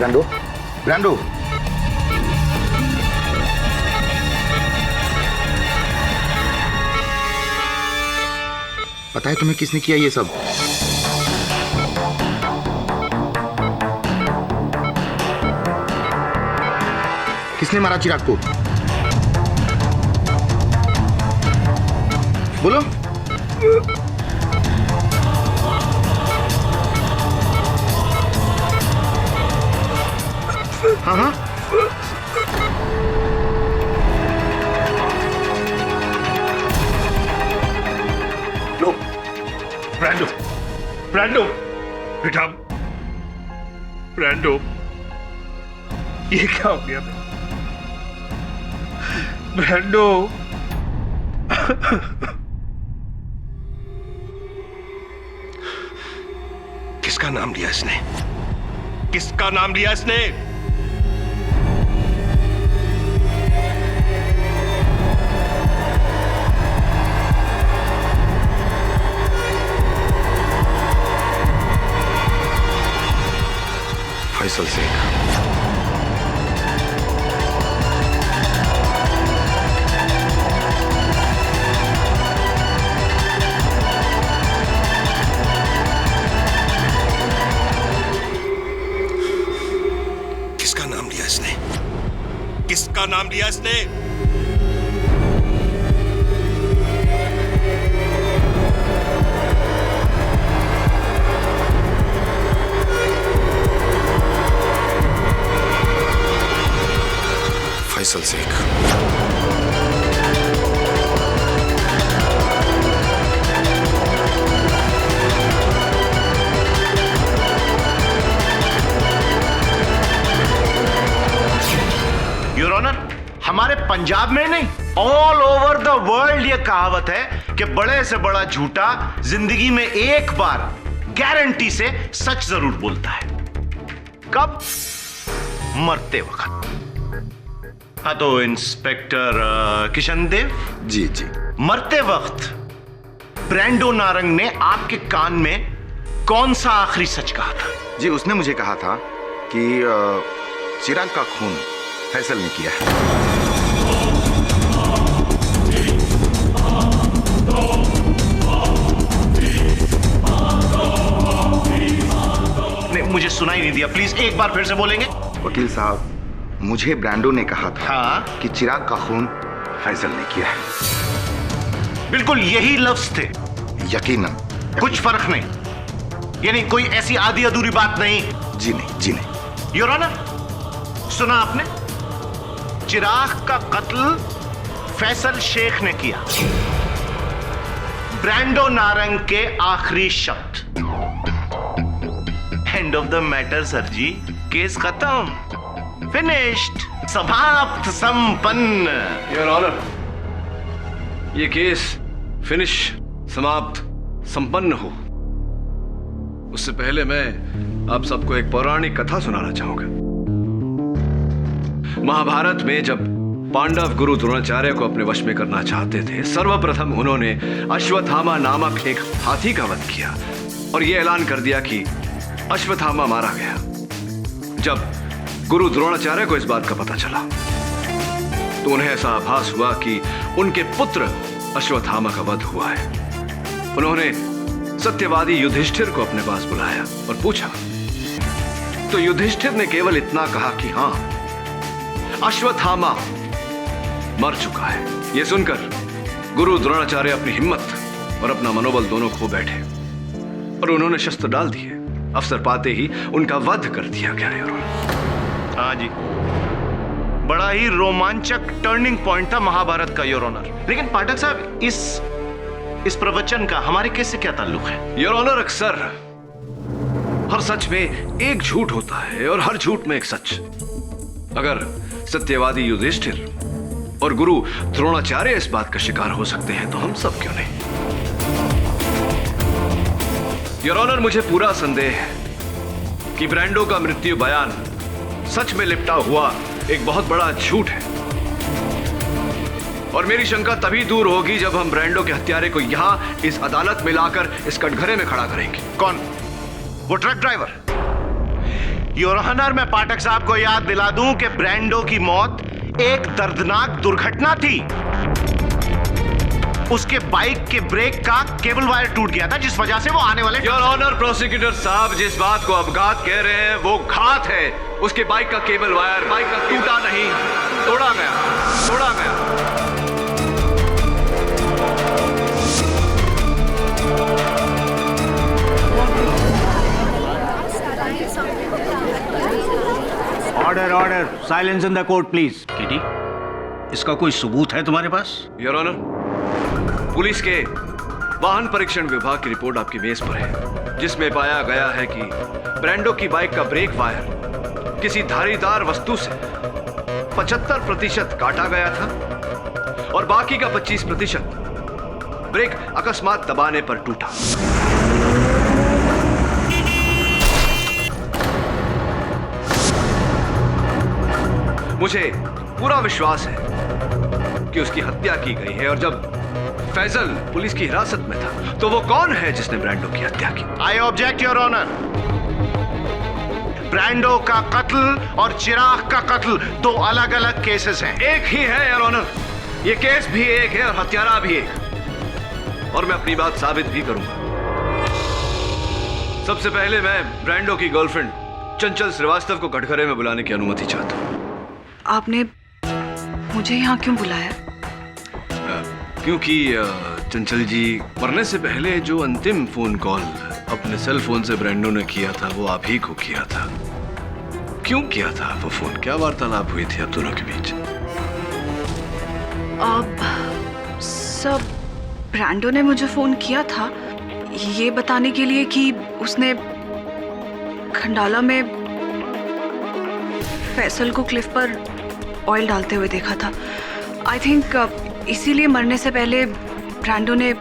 Brando, Brando. पता है तुम्हें किसने किया ये सब? किसने मारा चिराग को? बोलो। हाँ हाँ। लो, ब्रांडो, ब्रांडो, बेटा, ब्रांडो, ये क्या हो गया? ब्रांडो, किसका नाम लिया इसने? किसका नाम लिया इसने? फैसल शेख। किसका नाम लिया इसने? किसका नाम लिया इसने? फैसल शेख। योर ऑनर, हमारे पंजाब में नहीं, ऑल ओवर द वर्ल्ड ये कहावत है कि बड़े से बड़ा झूठा जिंदगी में एक बार गारंटी से सच जरूर बोलता है। कब? मरते वक्त। हाँ तो इंस्पेक्टर किशन देव जी जी, मरते वक्त ब्रांडो नारंग ने आपके कान में कौन सा आखिरी सच कहा था? जी, उसने मुझे कहा था कि चिराग का खून फैसल ने किया है। नहीं, मुझे सुनाई नहीं दिया, प्लीज एक बार फिर से बोलेंगे? वकील साहब, मुझे ब्रांडो ने कहा था हाँ? कि चिराग का खून फैसल ने किया है। बिल्कुल यही लफ्ज थे। यकीनन। कुछ फर्क नहीं, यानी कोई ऐसी आधी अधूरी बात नहीं? जी नहीं, जी नहीं। योर ऑनर, सुना आपने? चिराग का कत्ल फैसल शेख ने किया। ब्रांडो नारंग के आखिरी शब्द। End of the matter sir ji, case खत्म, फिनिश्ड, समाप्त, संपन्न। योर ऑनर, ये केस फिनिश, समाप्त, संपन्न हो उससे पहले मैं आप सबको एक पौराणिक कथा सुनाना चाहूंगा। महाभारत में जब पांडव गुरु द्रोणाचार्य को अपने वश में करना चाहते थे, सर्वप्रथम उन्होंने अश्वत्थामा नामक एक हाथी का वध किया और यह ऐलान कर दिया कि अश्वत्थामा मारा गया। जब गुरु द्रोणाचार्य को इस बात का पता चला तो उन्हें ऐसा आभास हुआ कि उनके पुत्र अश्वत्थामा का वध हुआ है। उन्होंने सत्यवादी युधिष्ठिर को अपने पास बुलाया और पूछा, तो युधिष्ठिर ने केवल इतना कहा कि हां, अश्वत्थामा मर चुका है। यह सुनकर गुरु द्रोणाचार्य अपनी हिम्मत और अपना मनोबल दोनों खो बैठे और उन्होंने शस्त्र डाल दिए। अवसर पाते ही उनका वध कर दिया गया। हाँ जी, बड़ा ही रोमांचक टर्निंग पॉइंट था महाभारत का योर ऑनर। लेकिन पाठक साहब, इस प्रवचन का हमारे केस से क्या ताल्लुक है? योर ऑनर, अक्सर हर सच में एक झूठ होता है और हर झूठ में एक सच। अगर सत्यवादी युधिष्ठिर और गुरु द्रोणाचार्य इस बात का शिकार हो सकते हैं तो हम सब क्यों नहीं? योर ऑनर, मुझे पूरा संदेह है कि ब्रांडो का मृत्यु बयान सच में लिपटा हुआ एक बहुत बड़ा झूठ है और मेरी शंका तभी दूर होगी जब हम ब्रांडो के हत्यारे को यहां इस अदालत में लाकर इस कटघरे में खड़ा करेंगे। कौन? वो ट्रक ड्राइवर? योर ऑनर, मैं पाठक साहब को याद दिला दूं कि ब्रांडो की मौत एक दर्दनाक दुर्घटना थी। उसके बाइक के ब्रेक का केबल वायर टूट गया था, जिस वजह से वो आने वाले। योर ऑनर प्रोसिक्यूटर साहब, जिस बात को अपघात कह रहे हैं वो घात है। उसके बाइक का केबल वायर बाइक का टूटा नहीं, तोड़ा गया। Order, silence in the court please. Kitty, इसका कोई सबूत है तुम्हारे पास? योर ऑनर, पुलिस के वाहन परीक्षण विभाग की रिपोर्ट आपकी मेज पर है, जिसमें पाया गया है कि ब्रांडो की बाइक का ब्रेक वायर किसी धारीदार वस्तु से 75% काटा गया था और बाकी का 25% ब्रेक अकस्मात दबाने पर टूटा। मुझे पूरा विश्वास है कि उसकी हत्या की गई है, और जब फैजल पुलिस की हिरासत में था तो वो कौन है जिसने ब्रांडो की हत्या की? I object your honour. Brando का कत्ल और चिराग का कत्ल दो अलग अलग केसेस हैं। एक ही है योर ऑनर, ये केस भी एक है और हत्यारा भी एक, और मैं अपनी बात साबित भी करूंगा। सबसे पहले मैं ब्रांडो की गर्लफ्रेंड चंचल श्रीवास्तव को कटघरे में बुलाने की अनुमति चाहता हूं। आपने मुझे यहाँ क्यों बुलाया? क्योंकि चंचल जी, मरने से पहले जो अंतिम फोन कॉल अपने सेल फोन से ब्रांडो ने किया था वो आप ही को किया था। क्यों किया था वो फोन? क्या वार्तालाप हुई थी आप दोनों के बीच? सब ब्रांडो ने मुझे फोन किया था ये बताने के लिए कि उसने खंडाला में फैसल को क्लिफ पर ऑयल डालते हुए देखा था। आई थिंक इसीलिए मरने से पहले ब्रांडो ने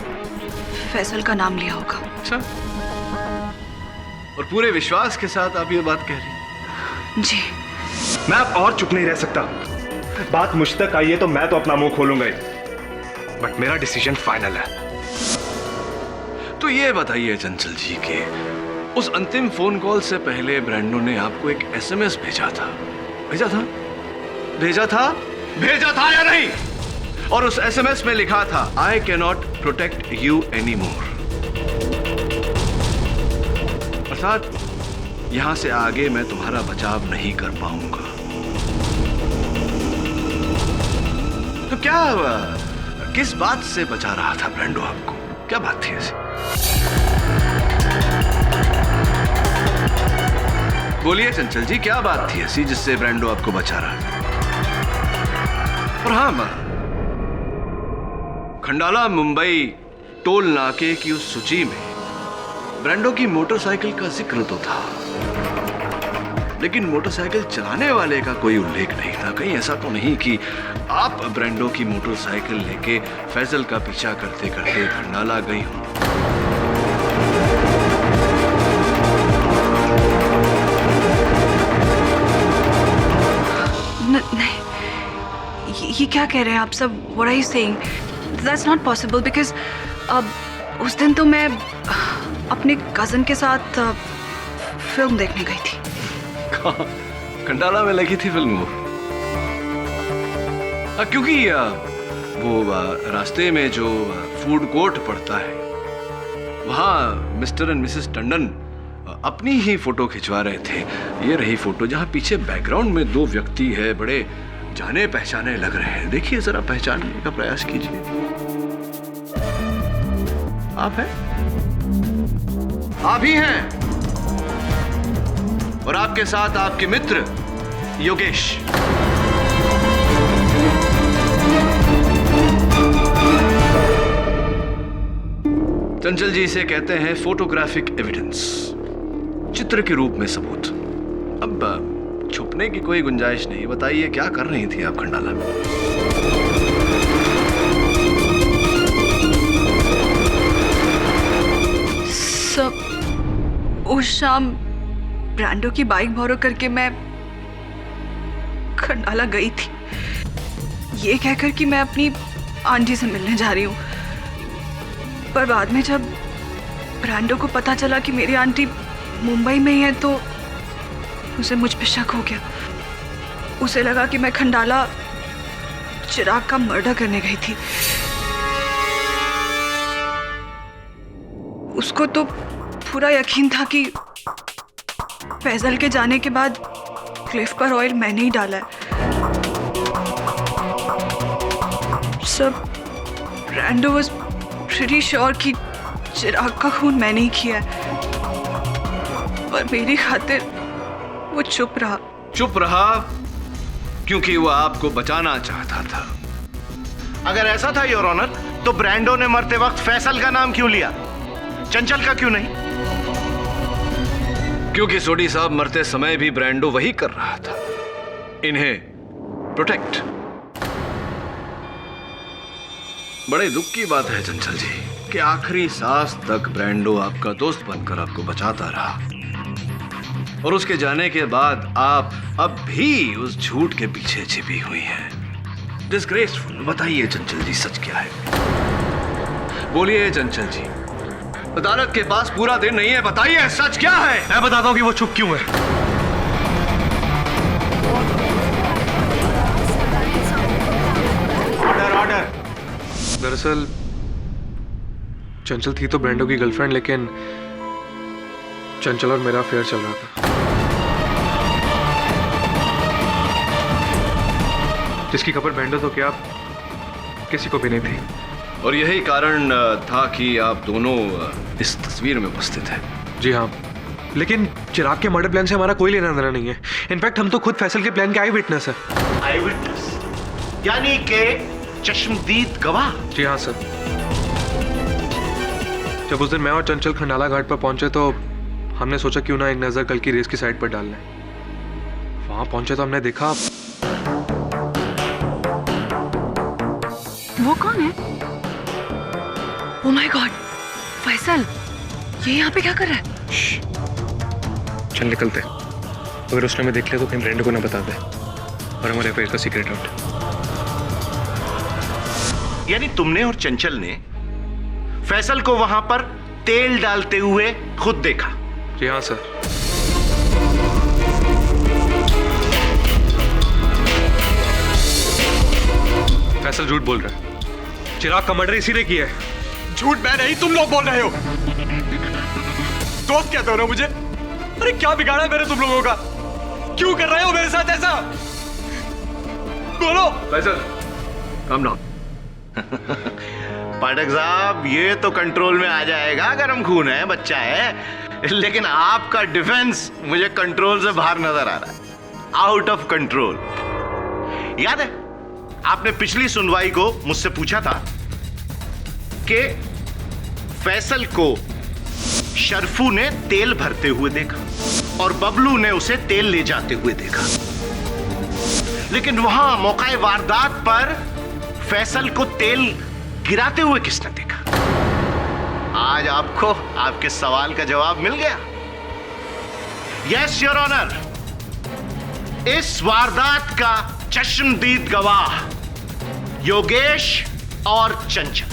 फैसल का नाम लिया होगा। अच्छा, और पूरे विश्वास के साथ आप ये बात कह रही हैं? जी। मैं अब और चुप नहीं रह सकता। बात मुझ तक आई है तो मैं तो अपना मुंह खोलूंगा ही, बट मेरा डिसीजन फाइनल है। तो ये बताइए चंचल जी के उस अंतिम फोन कॉल से पहले ब्रांडो ने आपको एक एसएमएस भेजा था या नहीं? और उस एसएमएस में लिखा था, I can not protect you any more. अर्थात यहां से आगे मैं तुम्हारा बचाव नहीं कर पाऊंगा। तो क्या किस बात से बचा रहा था ब्रांडो आपको? क्या बात थी ऐसी? बोलिए चंचल जी, क्या बात थी ऐसी जिससे ब्रांडो आपको बचा रहा था? और हाँ, खंडाला मुंबई टोल नाके की उस सूची में ब्रांडो की मोटरसाइकिल का जिक्र तो था, लेकिन मोटरसाइकिल चलाने वाले का कोई उल्लेख नहीं था। कहीं ऐसा तो नहीं कि आप ब्रांडो की मोटरसाइकिल लेके फैजल का पीछा करते करते खंडाला गई हो? नहीं, ये क्या कह रहे हैं आप सब? What are you saying? That's not possible because उस दिन तो मैं अपने कजन के साथ फिल्म देखने गई थी। खंडाला में लगी थी फिल्म वो? क्योंकि वो रास्ते में जो फूड कोर्ट पड़ता है वहाँ मिस्टर एंड मिसेस टंडन अपनी ही फोटो खिंचवा रहे थे। ये रही फोटो जहाँ पीछे बैकग्राउंड में दो व्यक्ति है, बड़े जाने पहचाने लग रहे हैं। देखिए जरा, पहचानने का प्रयास कीजिए। आप हैं? आप ही हैं, और आपके साथ आपके मित्र योगेश। चंचल जी इसे कहते हैं फोटोग्राफिक एविडेंस, चित्र के रूप में सबूत। अब छुपने की कोई गुंजाइश नहीं। बताइए क्या कर रही थी आप खंडाला में? सब उस शाम ब्रांडो की बाइक बोरो करके मैं खंडाला गई थी, ये कहकर कि मैं अपनी आंटी से मिलने जा रही हूँ। पर बाद में जब ब्रांडो को पता चला कि मेरी आंटी मुंबई में ही है तो उसे मुझ पे शक हो गया। उसे लगा कि मैं खंडाला चिराग का मर्डर करने गई थी। उसको तो पूरा यकीन था कि फैजल के जाने के बाद क्लिफ पर ऑयल मैंने ही डाला है। सब रैंडो वाज प्रीटी श्योर कि चिराग का खून मैंने ही किया है, पर मेरी खातिर वो चुप रहा। चुप रहा क्योंकि वो आपको बचाना चाहता था। अगर ऐसा था योर ऑनर, तो ब्रांडो ने मरते वक्त फैसल का नाम क्यों लिया, चंचल का क्यों नहीं? क्योंकि सोडी साहब मरते समय भी ब्रांडो वही कर रहा था, इन्हें प्रोटेक्ट। बड़े दुख की बात है चंचल जी कि आखिरी सांस तक ब्रांडो आपका दोस्त बनकर आपको बचाता रहा, और उसके जाने के बाद आप अब भी उस झूठ के पीछे छिपी हुई हैं। डिस्ग्रेसफुल। बताइए चंचल जी, सच क्या है? बोलिए चंचल जी, अदालत के पास पूरा दिन नहीं है, बताइए सच क्या है? मैं बताता हूं कि वो चुप क्यों है। Order order. दरअसल चंचल थी तो ब्रांडो की गर्लफ्रेंड, लेकिन चंचल और मेरा अफेयर चल रहा था, जिसकी खबर ब्रांडो तो क्या किसी को भी नहीं थी। और यही कारण था कि आप दोनों इस तस्वीर में उपस्थित हैं। जी हाँ, लेकिन चिराग के मर्डर प्लान से हमारा कोई लेना देना नहीं है। इनफैक्ट हम तो खुद फैसल के प्लान के आई विटनेस है। आई विटनेस यानी के चश्मदीद गवाह? जी हाँ सर। जब उस दिन मैं और चंचल खंडाला घाट पर पहुंचे तो हमने सोचा क्यों ना एक नजर कल की रेस की साइड पर डाल लें। वहां पहुंचे तो हमने देखा। वो कौन है? ओह माय गॉड, फैसल, ये यहाँ पे क्या कर रहा है? चल निकलते, अगर उसने हमें देख लिया तो कहीं ब्रांडो को ना बता दे और हमारे अफेयर का सीक्रेट आउट। यानी तुमने और चंचल ने फैसल को वहां पर तेल डालते हुए खुद देखा? जी हाँ सर। फैसल झूठ बोल रहा है। चिराग का मर्डर इसी ने किया है। झूठ मैं नहीं, तुम लोग बोल रहे हो। दोस्त क्या दोनों मुझे? अरे क्या बिगाड़ा मेरे तुम लोगों का? क्यों कर रहे हो मेरे साथ ऐसा? बोलो। Faisal, calm down. पाठक साहब, ये तो कंट्रोल में आ जाएगा, गर्म खून है, बच्चा है, लेकिन आपका डिफेंस मुझे कंट्रोल से बाहर नजर आ रहा है, आउट ऑफ कंट्रोल। याद है आपने पिछली सुनवाई को मुझसे पूछा था कि फैसल को शर्फू ने तेल भरते हुए देखा और बबलू ने उसे तेल ले जाते हुए देखा, लेकिन वहां मौका वारदात पर फैसल को तेल गिराते हुए किसने देखा? आज आपको आपके सवाल का जवाब मिल गया। यस योर ऑनर, इस वारदात का चश्मदीद गवाह योगेश और चंचल।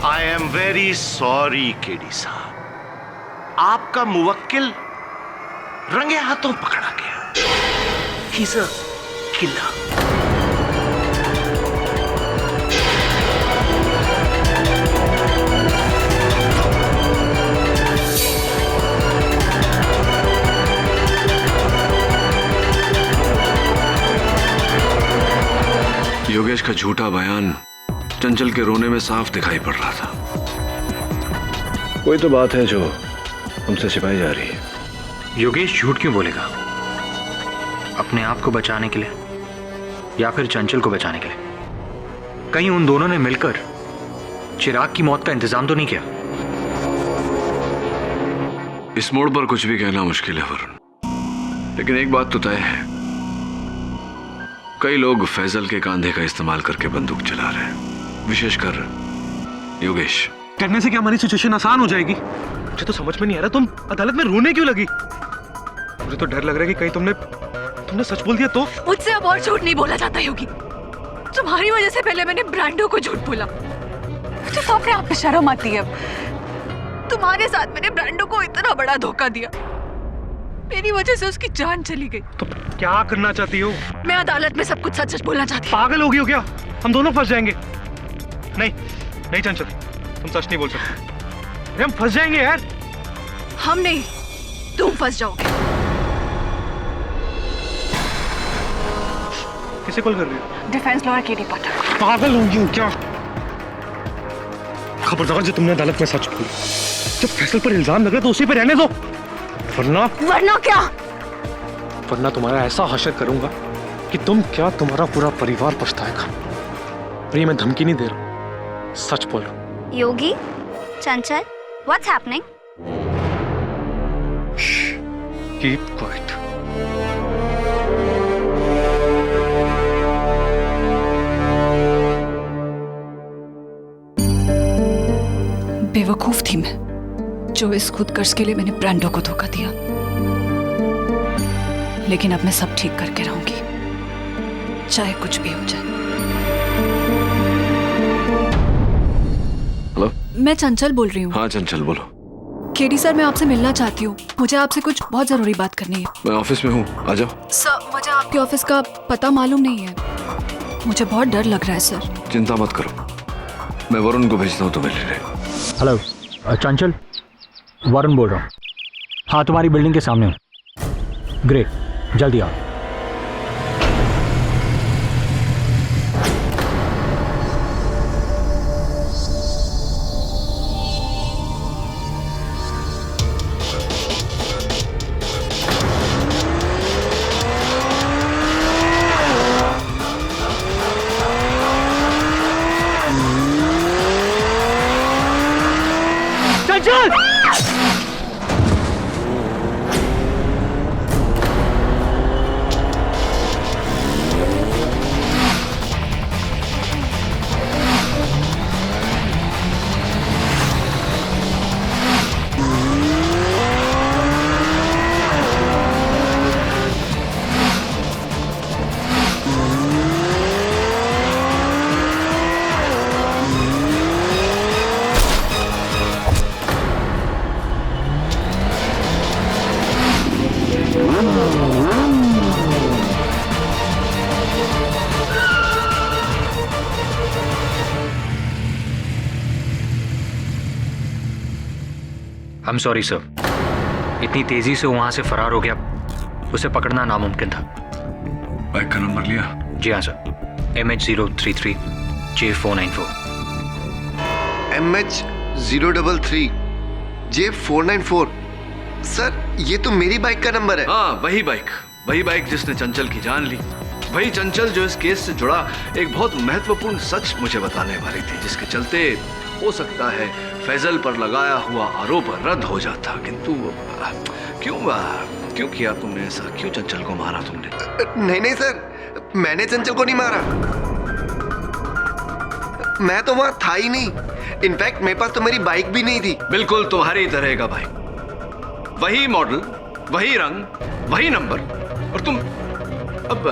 I am very sorry KD साहब, आपका मुवक्किल रंगे हाथों पकड़ा गया। He's a killer. योगेश का झूठा बयान चंचल के रोने में साफ दिखाई पड़ रहा था। कोई तो बात है जो उनसे छिपाई जा रही है। योगेश झूठ क्यों बोलेगा? अपने आप को बचाने के लिए या फिर चंचल को बचाने के लिए? कहीं उन दोनों ने मिलकर चिराग की मौत का इंतजाम तो नहीं किया? इस मोड़ पर कुछ भी कहना मुश्किल है वरुण, लेकिन एक बात तो तय है, कई लोग फैजल के कांधे का इस्तेमाल करके बंदूक चला रहे हैं, विशेषकर योगेश। करने से क्या हमारी सिचुएशन आसान हो जाएगी? मुझे तो समझ में नहीं आ रहा, तुम अदालत में रोने क्यों लगी? मुझे तो डर लग रहा है कि कहीं तुमने सच बोल दिया तो। मुझसे अब और झूठ नहीं बोला जाता योगी। तुम्हारी वजह से पहले मैंने ब्रांडो को झूठ बोला। मुझे तो अपने आप पे शर्म आती है। तुम्हारे साथ मैंने ब्रांडो को इतना बड़ा धोखा दिया, मेरी वजह से उसकी जान चली गई। तो क्या करना चाहती हो? मैं अदालत में सब कुछ सच सच बोलना चाहती हूँ। पागल हो गई हो क्या? हम दोनों फंस जाएंगे। नहीं नहीं चंचल, तुम सच नहीं बोल सकते। अरे हम फंस जाएंगे यार। हम नहीं, तुम फंस जाओगे। किसे कॉल कर रही हो? डिफेंस लॉयर केडी पाठक। पागल हो गई हो क्या? खबरदार जो तुमने अदालत में सच बोला। जब फैसल पर इल्जाम लगा तो उसी पे रहने दो, वरना क्या? वरना तुम्हारा ऐसा हशर करूंगा कि तुम क्या तुम्हारा पूरा परिवार पछताएगा। और ये मैं धमकी नहीं दे रहा, सच बोल रहा हूं। योगी, चंचल, व्हाट्स हैपनिंग? Keep quiet. बेवकूफ थी मैं, जो इस खुदगर्ज के लिए मैंने ब्रांडो को धोखा दिया। लेकिन अब मैं सब ठीक करके रहूंगी, चाहे कुछ भी हो जाए। हेलो, मैं चंचल बोल रही हूँ। हाँ चंचल बोलो। केडी सर, मैं आपसे मिलना चाहती हूँ। मुझे आपसे कुछ बहुत जरूरी बात करनी है। मैं ऑफिस में हूँ, आ जाओ। सर, मुझे आपके ऑफिस का पता मालूम नहीं है। मुझे बहुत डर लग रहा है सर। चिंता मत करो, मैं वरुण को भेजता हूँ तुम्हें लेने। हेलो चंचल, वरुण बोल रहा हूँ। हाँ, तुम्हारी बिल्डिंग के सामने हूँ। ग्रेट, जल्दी आओ। I'm sorry sir, इतनी तेजी से वहां से फरार हो गया, उसे पकड़ना नामुमकिन था। बाइक का नंबर लिया? जी हाँ sir, MH033 J494। MH033 J494। Sir, ये तो मेरी बाइक का नंबर है। हाँ, वही बाइक जिसने चंचल की जान ली। वही चंचल जो इस केस से जुड़ा एक बहुत महत्वपूर्ण सच मुझे बताने वाली थी, जिसके चलते हो सकता है फैजल पर लगाया हुआ आरोप रद्द हो जाता। किंतु क्यों किया तुमने ऐसा? क्यों चंचल को मारा तुमने? नहीं सर, मैंने चंचल को नहीं मारा। मैं तो वहां था ही नहीं। इनफैक्ट मेरे पास तो मेरी बाइक भी नहीं थी। बिल्कुल तुम्हारी तरह का बाइक, वही मॉडल, वही रंग, वही नंबर। और तुम अब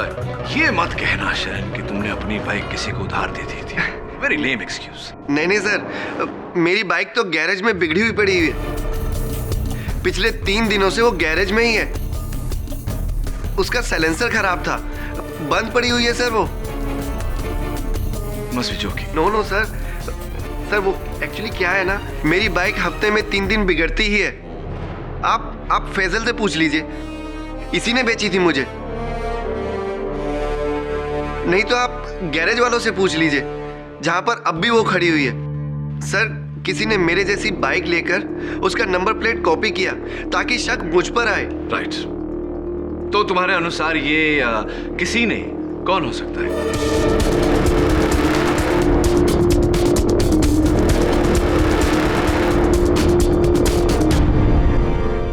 ये मत कहना शरण कि तुमने अपनी बाइक किसी को उधार दे दी थी। Very lame excuse. नहीं सर, मेरी बाइक तो गैरेज में बिगड़ी हुई पड़ी हुई है। पिछले 3 दिनों से वो गैरेज में ही है। उसका साइलेंसर खराब था, बंद पड़ी हुई है सर वो। Must be joking. No sir, वो एक्चुअली क्या है ना, मेरी बाइक हफ्ते में 3 दिन बिगड़ती ही है। आप फैजल से पूछ लीजिए, इसी ने बेची थी मुझे। नहीं तो आप गैरेज वालों से पूछ लीजिए, जहां पर अब भी वो खड़ी हुई है। सर, किसी ने मेरे जैसी बाइक लेकर उसका नंबर प्लेट कॉपी किया ताकि शक मुझ पर आए। राइट। तो तुम्हारे अनुसार ये किसी ने कौन हो सकता है?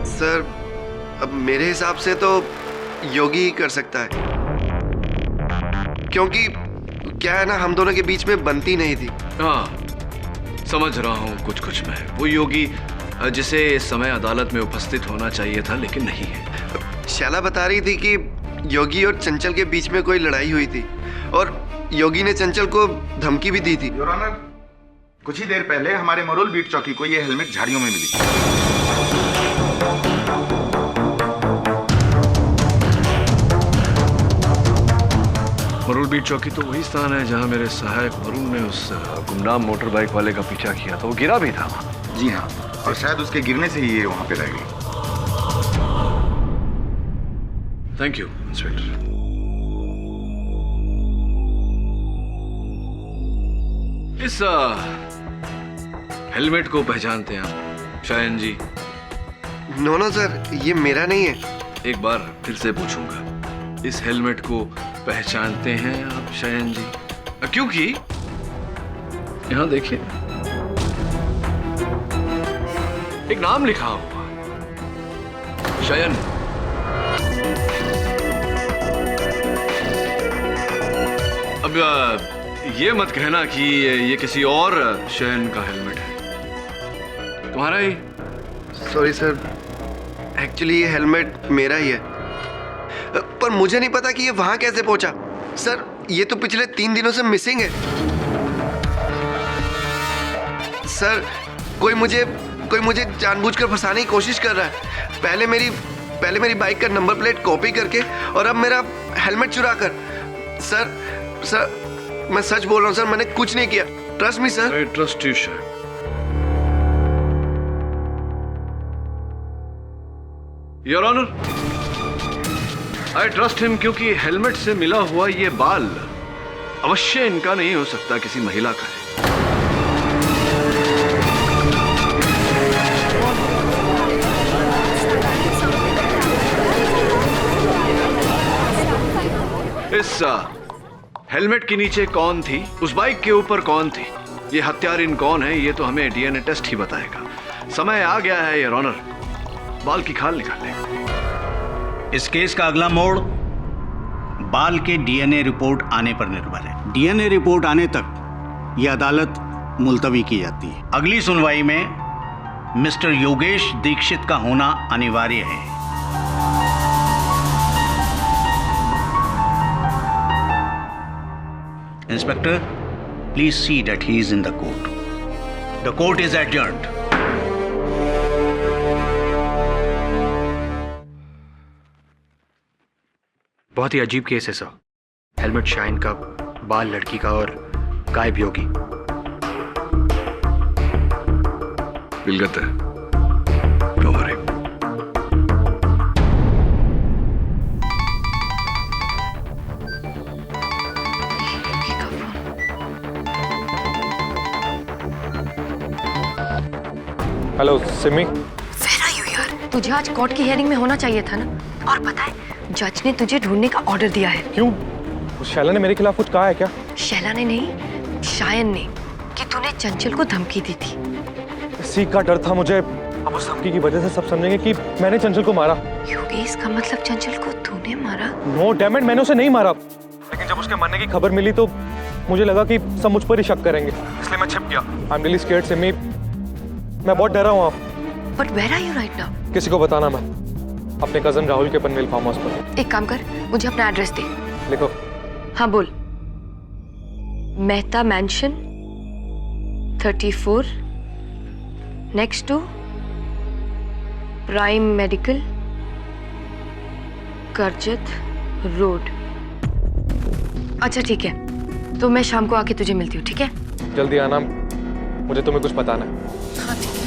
सर, अब मेरे हिसाब से तो योगी ही कर सकता है, क्योंकि क्या है ना, हम दोनों के बीच में बनती नहीं थी। हाँ, समझ रहा हूँ कुछ मैं। वो योगी जिसे इस समय अदालत में उपस्थित होना चाहिए था लेकिन नहीं है। शैला बता रही थी कि योगी और चंचल के बीच में कोई लड़ाई हुई थी और योगी ने चंचल को धमकी भी दी थी। योर ऑनर, कुछ ही देर पहले हमारे मरोल बीट चौकी को ये हेलमेट झाड़ियों में मिली। मरूल बीट चौकी तो वही स्थान है जहां मेरे सहायक वरुण ने उस गुमनाम मोटर बाइक वाले का पीछा किया था। वो गिरा भी था वहां। जी हाँ, और शायद उसके गिरने से ही ये वहां पे रह गई। Thank you inspector. इस हेलमेट को पहचानते हैं आप शायन जी? नो सर, ये मेरा नहीं है। एक बार फिर से पूछूंगा, इस हेलमेट को पहचानते हैं आप शायन जी? क्योंकि यहां देखिए एक नाम लिखा हुआ, शयन। अब ये मत कहना कि ये किसी और शयन का हेलमेट है, तुम्हारा ही? सॉरी सर, एक्चुअली ये हेलमेट मेरा ही है, पर मुझे नहीं पता कि ये वहां कैसे पहुंचा। सर, ये तो पिछले 3 दिनों से मिसिंग है। सर, कोई मुझे जानबूझकर फंसाने की कोशिश कर रहा है। पहले मेरी बाइक का नंबर प्लेट कॉपी करके और अब मेरा हेलमेट चुरा कर। सर, मैं सच बोल रहा हूँ सर, मैंने कुछ नहीं किया। Trust me sir. I trust you Shayan. Your honour, I trust him क्योंकि हेलमेट से मिला हुआ ये बाल अवश्य इनका नहीं हो सकता, किसी महिला का है। इस हेलमेट के नीचे कौन थी, उस बाइक के ऊपर कौन थी, ये हत्यारिन कौन है, ये तो हमें डीएनए टेस्ट ही बताएगा। समय आ गया है योर ऑनर, बाल की खाल निकालने। इस केस का अगला मोड़ बाल के डीएनए रिपोर्ट आने पर निर्भर है। डीएनए रिपोर्ट आने तक यह अदालत मुलतवी की जाती है। अगली सुनवाई में मिस्टर योगेश दीक्षित का होना अनिवार्य है। Inspector, please see that he is in the court. The court is adjourned. बहुत ही अजीब केस है सर। हेलमेट शाइन का, बाल लड़की का और गायब योगी। विलगत है, डोंट वरी। हेलो सिमी। यार, तुझे आज कोर्ट की हियरिंग में होना चाहिए था ना। और पता है, जज ने तुझे ढूंढने का ऑर्डर दिया है। क्यों? शैला ने मेरे खिलाफ कुछ कहा है क्या? शैला ने नहीं, शायन ने, कि तूने चंचल को धमकी दी थी। इसी का डर था मुझे। अब उस धमकी की वजह से सब समझेंगे कि मैंने चंचल को मारा। योगेश, का मतलब चंचल को तूने मारा? नो डैम इट, मैंने उसे नहीं मारा। लेकिन जब उसके मरने की खबर मिली तो मुझे लगा कि सब मुझ पर ही शक करेंगे, इसलिए मैं छिप गया। I am really scared Simi, मैं बहुत डरा हूँ। But where are you right now? किसी को बताना मैं अपने कजन राहुल के पनवेल फार्म हाउस पर। एक काम कर, मुझे अपना एड्रेस दे। लिखो। हाँ बोल। Mehta mansion 34 next to prime medical Karjat road. अच्छा ठीक है, तो मैं शाम को आके तुझे मिलती हूँ, ठीक है? जल्दी आना, मुझे तुम्हें कुछ बताना है। हाँ ठीक है।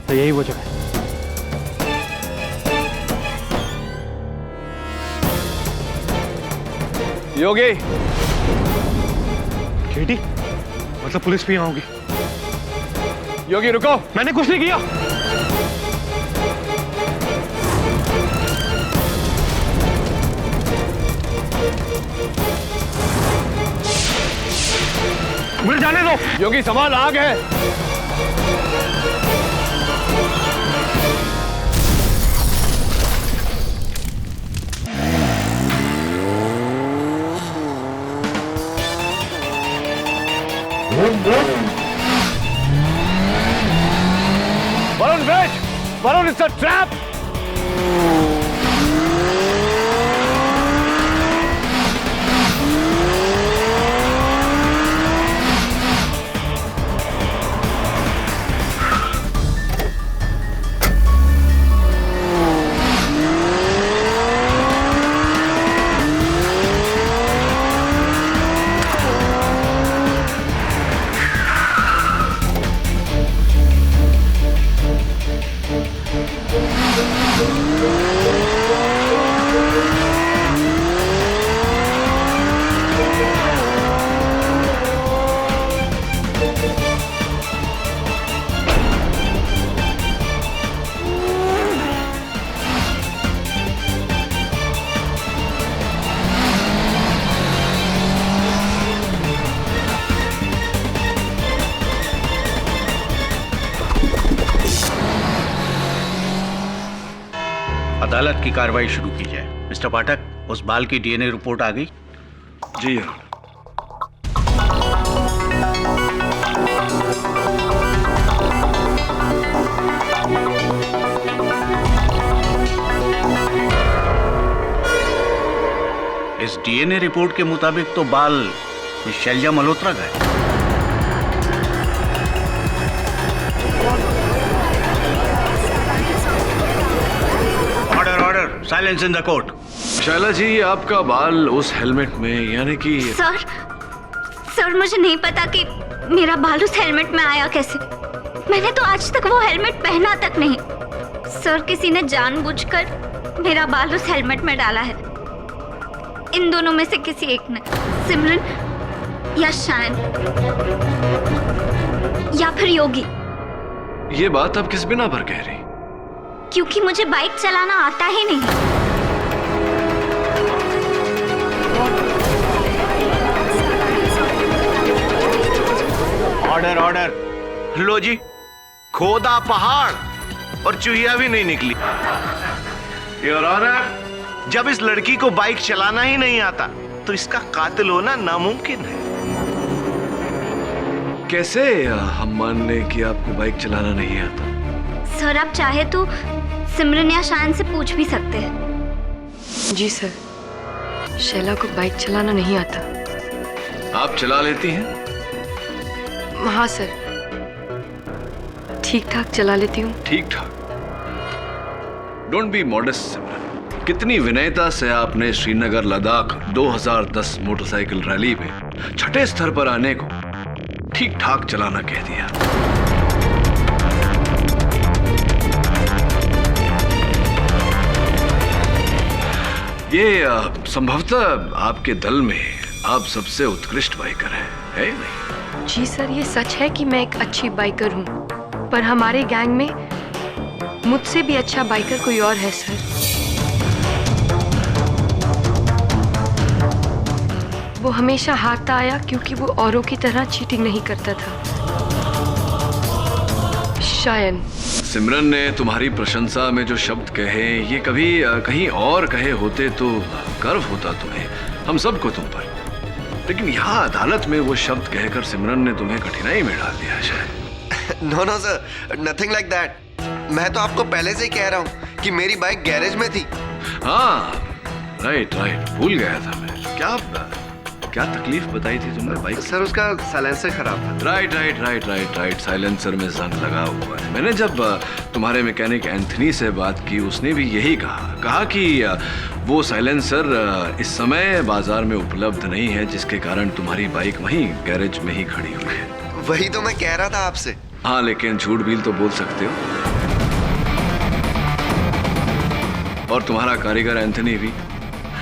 तो यही वजह है। योगी। केटी, मतलब पुलिस भी यहाँ होगी? योगी रुको, मैंने कुछ नहीं किया। मुझे जाने दो। योगी सवाल आग है। Varun, wait! Varun, it's a trap! अदालत की कार्रवाई शुरू की जाए। मिस्टर पाठक, उस बाल की डीएनए रिपोर्ट आ गई? जी इस डीएनए रिपोर्ट के मुताबिक तो बाल शैलजा मल्होत्रा का है। Silence in the court. Shaila ji, आपका बाल उस हेलमेट में, यानी कि सर मुझे नहीं पता कि मेरा बाल उस हेलमेट में आया कैसे। मैंने तो आज तक वो हेलमेट पहना तक नहीं। सर, किसी ने जानबूझकर मेरा बाल उस हेलमेट में डाला है। इन दोनों में से किसी एक ने, सिमरन या शायन या फिर योगी। ये बात आप किस बिना पर कह रही? क्योंकि मुझे बाइक चलाना आता ही नहीं। Order order. लो जी, खोदा पहाड़ और चूहिया भी नहीं निकली। योर ऑनर, जब इस लड़की को बाइक चलाना ही नहीं आता तो इसका कातिल होना नामुमकिन है। कैसे हम मान लें कि आपको बाइक चलाना नहीं आता? सर, आप चाहे तो सिमरन या शान से पूछ भी सकते हैं। जी सर, शैला को बाइक चलाना नहीं आता। आप चला लेती हैं? हाँ सर, ठीक ठाक चला लेती हूँ। ठीक ठाक? डोंट बी मॉडेस्ट सिमरन। कितनी विनयता से आपने श्रीनगर लद्दाख 2010 मोटरसाइकिल रैली में छठे स्तर पर आने को ठीक ठाक चलाना कह दिया। ये संभवतः आपके दल में आप सबसे उत्कृष्ट बाइकर हैं, है नहीं? जी सर, ये सच है कि मैं एक अच्छी बाइकर हूँ, पर हमारे गैंग में मुझसे भी अच्छा बाइकर कोई और है सर। वो हमेशा हारता आया क्योंकि वो औरों की तरह चीटिंग नहीं करता था। शायन। सिमरन ने तुम्हारी प्रशंसा में जो शब्द कहे, ये कभी कहीं और कहे होते तो गर्व होता तुम्हें, हम सबको तुम पर। लेकिन यहाँ अदालत में वो शब्द कहकर सिमरन ने तुम्हें कठिनाई में डाल दिया शायद। No no sir, nothing like that. मैं तो आपको पहले से ही कह रहा हूँ कि मेरी बाइक गैरेज में थी। हाँ, राइट राइट, भूल गया था मैं। क्या तकलीफ बताई थी तुमने बाइक? सर, उसका साइलेंसर खराब था। Right right right right right, silencer में जंग लगा हुआ है। मैंने जब तुम्हारे मैकेनिक एंथनी से बात की, उसने भी यही कहा कि वो साइलेंसर इस समय बाजार में उपलब्ध नहीं है, जिसके कारण तुम्हारी बाइक वहीं गैरेज में ही खड़ी हुई है। वही तो मैं कह रहा था आपसे। हाँ, लेकिन झूठ भी तो बोल सकते हो। और तुम्हारा कारीगर एंथनी भी,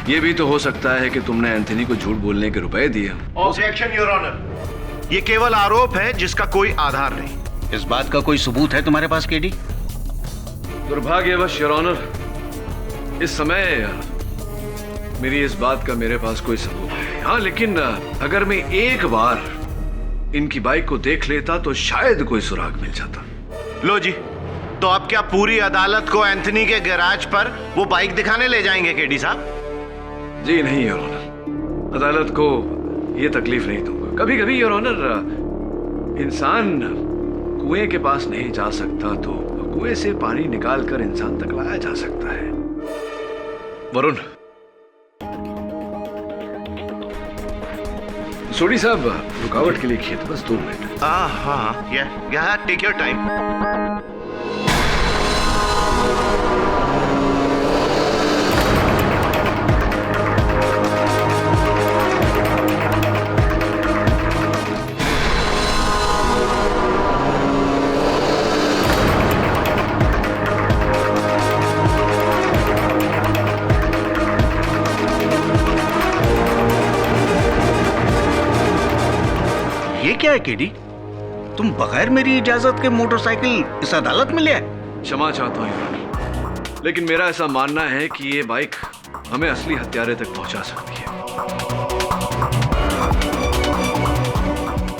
ये भी तो हो सकता है कि तुमने एंथनी को झूठ बोलने के रुपए दिए। ऑब्जेक्शन योर ऑनर, ये केवल आरोप है जिसका कोई आधार नहीं। इस बात का कोई सबूत है तुम्हारे पास केडी? दुर्भाग्यवश योर ऑनर, इस समय मेरी इस बात का मेरे पास कोई सबूत है। हाँ, लेकिन अगर मैं एक बार इनकी बाइक को देख लेता तो शायद कोई सुराग मिल जाता। लो जी, तो अब क्या पूरी अदालत को एंथनी के गैराज पर वो बाइक दिखाने ले जाएंगे केडी साहब? जी नहीं योर ऑनर, अदालत को ये तकलीफ नहीं दूंगा। कभी कभी योर ऑनर इंसान कुएं के पास नहीं जा सकता तो कुएं से पानी निकालकर इंसान तक लाया जा सकता है। वरुण, सोडी साहब रुकावट के लिए खेत, बस 2 मिनट। हाँ, या टेक योर टाइम। ये क्या है केडी? तुम बगैर मेरी इजाजत के मोटरसाइकिल इस अदालत में ले आए? क्षमा चाहता हूँ योर ऑनर, लेकिन मेरा ऐसा मानना है कि ये बाइक हमें असली हत्यारे तक पहुंचा सकती है।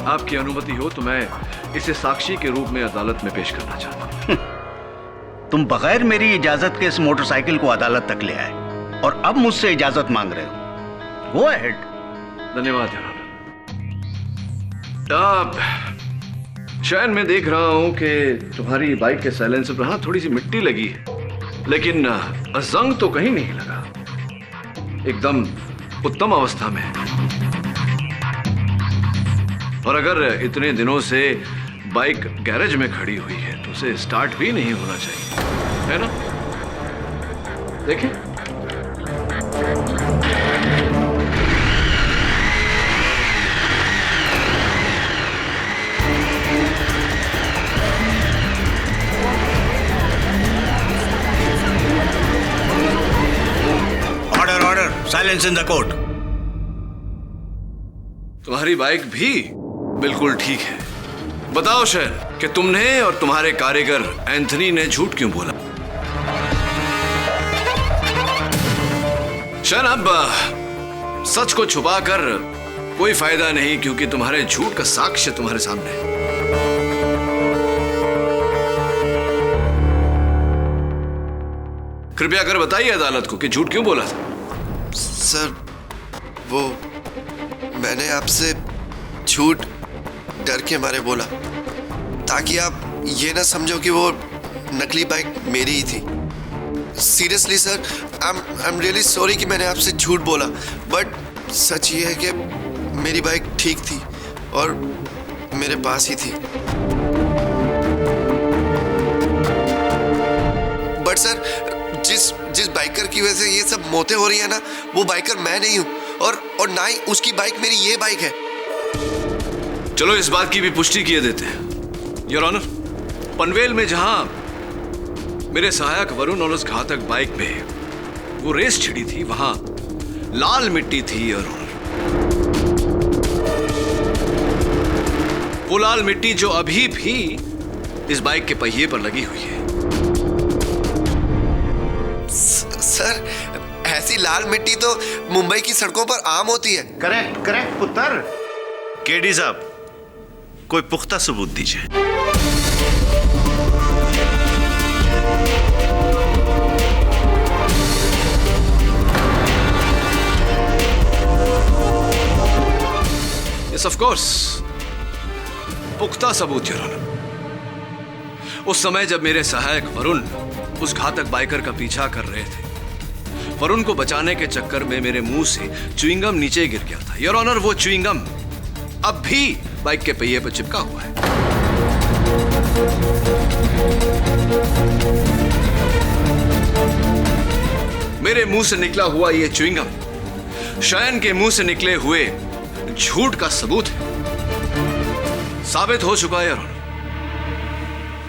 आपकी अनुमति हो तो मैं इसे साक्षी के रूप में अदालत में पेश करना चाहता हूँ। तुम बगैर मेरी इजाजत के इस मोटरसाइकिल को अदालत तक ले आए और अब मुझसे इजाजत मांग रहे हो। Go ahead. धन्यवाद योर ऑनर। शायद मैं देख रहा हूं कि तुम्हारी बाइक के साइलेंसर पर हाँ थोड़ी सी मिट्टी लगी है, लेकिन जंग तो कहीं नहीं लगा, एकदम उत्तम अवस्था में है। और अगर इतने दिनों से बाइक गैरेज में खड़ी हुई है तो उसे स्टार्ट भी नहीं होना चाहिए, है ना? देखें। Silence in the court. तुम्हारी बाइक भी बिल्कुल ठीक है। बताओ शहर कि तुमने और तुम्हारे कारीगर एंथनी ने झूठ क्यों बोला? शहर, अब सच को छुपाकर कोई फायदा नहीं, क्योंकि तुम्हारे झूठ का साक्ष्य तुम्हारे सामने है। कृपया कर बताइए अदालत को कि झूठ क्यों बोला था। सर, वो मैंने आपसे झूठ डर के मारे बोला, ताकि आप ये ना समझो कि वो नकली बाइक मेरी ही थी। Seriously sir, I am really sorry कि मैंने आपसे झूठ बोला, बट सच ये है कि मेरी बाइक ठीक थी और मेरे पास ही थी। बट सर, जिस बाइकर की वजह से ये सब मौतें हो रही है ना, वो बाइकर मैं नहीं हूं, और ना ही उसकी बाइक मेरी ये बाइक है। चलो इस बात की भी पुष्टि किए देते हैं योर ऑनर। पनवेल में जहां मेरे सहायक वरुण और उस घातक बाइक पे वो रेस छिड़ी थी, वहां लाल मिट्टी थी योर ऑनर। वो लाल मिट्टी जो अभी भी इस बाइक के पहिए पर लगी हुई है। सर, ऐसी लाल मिट्टी तो मुंबई की सड़कों पर आम होती है। करेक्ट पुत्र। केडी साहब, कोई पुख्ता सबूत दीजिए। यस ऑफ कोर्स, पुख्ता सबूत योर ऑनर। उस समय जब मेरे सहायक वरुण उस घातक बाइकर का पीछा कर रहे थे, वरुण को बचाने के चक्कर में मेरे मुंह से च्युइंगम नीचे गिर गया था योर ऑनर। वो च्युइंगम अब भी बाइक के पहिए पर चिपका हुआ है। मेरे मुंह से निकला हुआ ये च्युइंगम शयन के मुंह से निकले हुए झूठ का सबूत है। साबित हो चुका है योर ऑनर।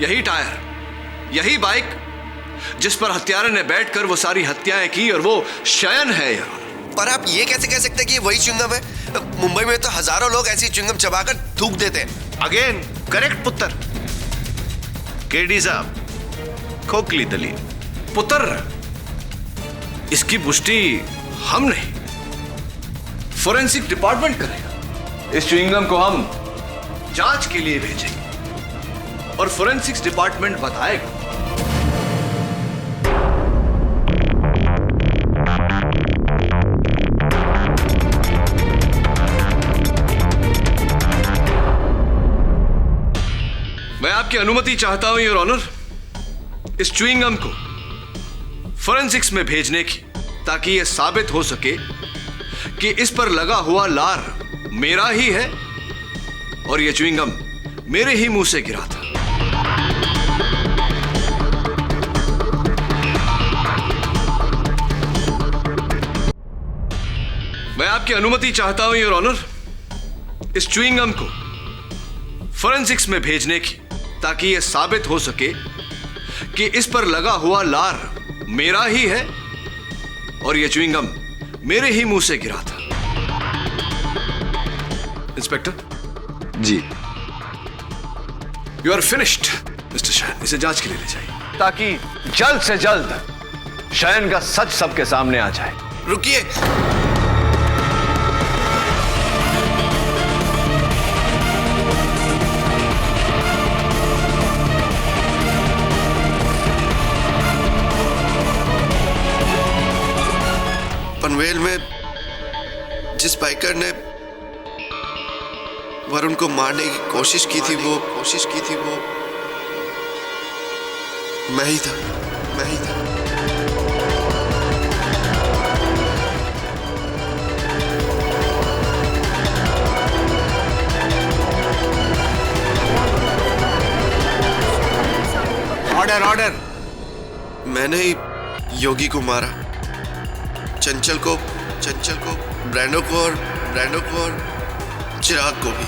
यही टायर, यही बाइक जिस पर हत्यारे ने बैठकर वो सारी हत्याएं की, और वो शयन है यार। पर आप ये कैसे कह सकते हैं कि ये वही च्युइंगम है? मुंबई में तो हजारों लोग ऐसी च्युइंगम चबाकर थूक देते हैं। अगेन करेक्ट पुत्र। केडी साहब, खोखली दलील। पुत्र, इसकी पुष्टि हम नहीं, फोरेंसिक डिपार्टमेंट करेगा। इस च्युइंगम को हम जांच के लिए भेजेंगे और फोरेंसिक्स डिपार्टमेंट बताएगा। मैं आपकी अनुमति चाहता हूं योर ऑनर, इस च्युइंग गम को फोरेंसिक्स में भेजने की, ताकि यह साबित हो सके कि इस पर लगा हुआ लार मेरा ही है और यह च्युइंग गम मेरे ही मुंह से गिरा था। मैं आपकी अनुमति चाहता हूं योर ऑनर, इस च्युइंग गम को फोरेंसिक्स में भेजने की, ताकि यह साबित हो सके कि इस पर लगा हुआ लार मेरा ही है और यह च्युइंग गम मेरे ही मुंह से गिरा था। Inspector ji. You are finished mister Shayan. इसे जांच के लिए ले जाइए, ताकि जल्द से जल्द शयन का सच सबके सामने आ जाए। रुकिए, पनवेल में जिस बाइकर ने वरुण को मारने की कोशिश की थी वो मैं ही था। ऑर्डर। मैंने ही योगी को मारा, चंचल को, ब्रैंडो को और चिराग को भी।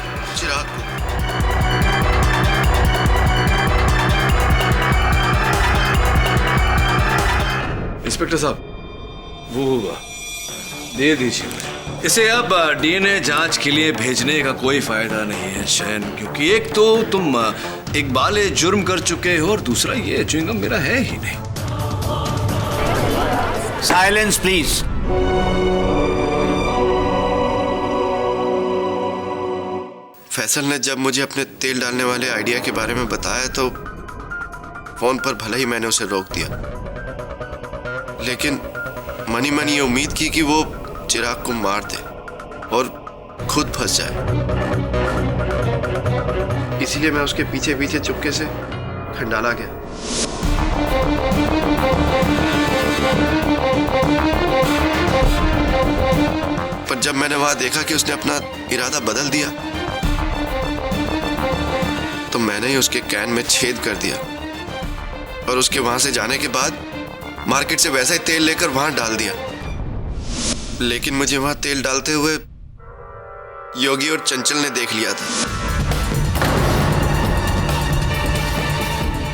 इंस्पेक्टर साहब, वो होगा, दे दीजिए मुझे। इसे अब डीएनए जांच के लिए भेजने का कोई फायदा नहीं है शयन, क्योंकि एक तो तुम इकबाल जुर्म कर चुके हो और दूसरा ये च्युइंग गम मेरा है ही नहीं। Silence please. फैसल ने जब मुझे अपने तेल डालने वाले आइडिया के बारे में बताया तो फोन पर भले ही मैंने उसे रोक दिया, लेकिन मनी ये उम्मीद की कि वो चिराग को मार दे और खुद फंस जाए। इसीलिए मैं उसके पीछे पीछे चुपके से खंडाला गया। पर जब मैंने वहां देखा कि उसने अपना इरादा बदल दिया तो मैंने ही उसके कैन में छेद कर दिया और उसके वहां से जाने के बाद मार्केट से वैसा ही तेल लेकर वहां डाल दिया। लेकिन मुझे वहां तेल डालते हुए योगी और चंचल ने देख लिया था,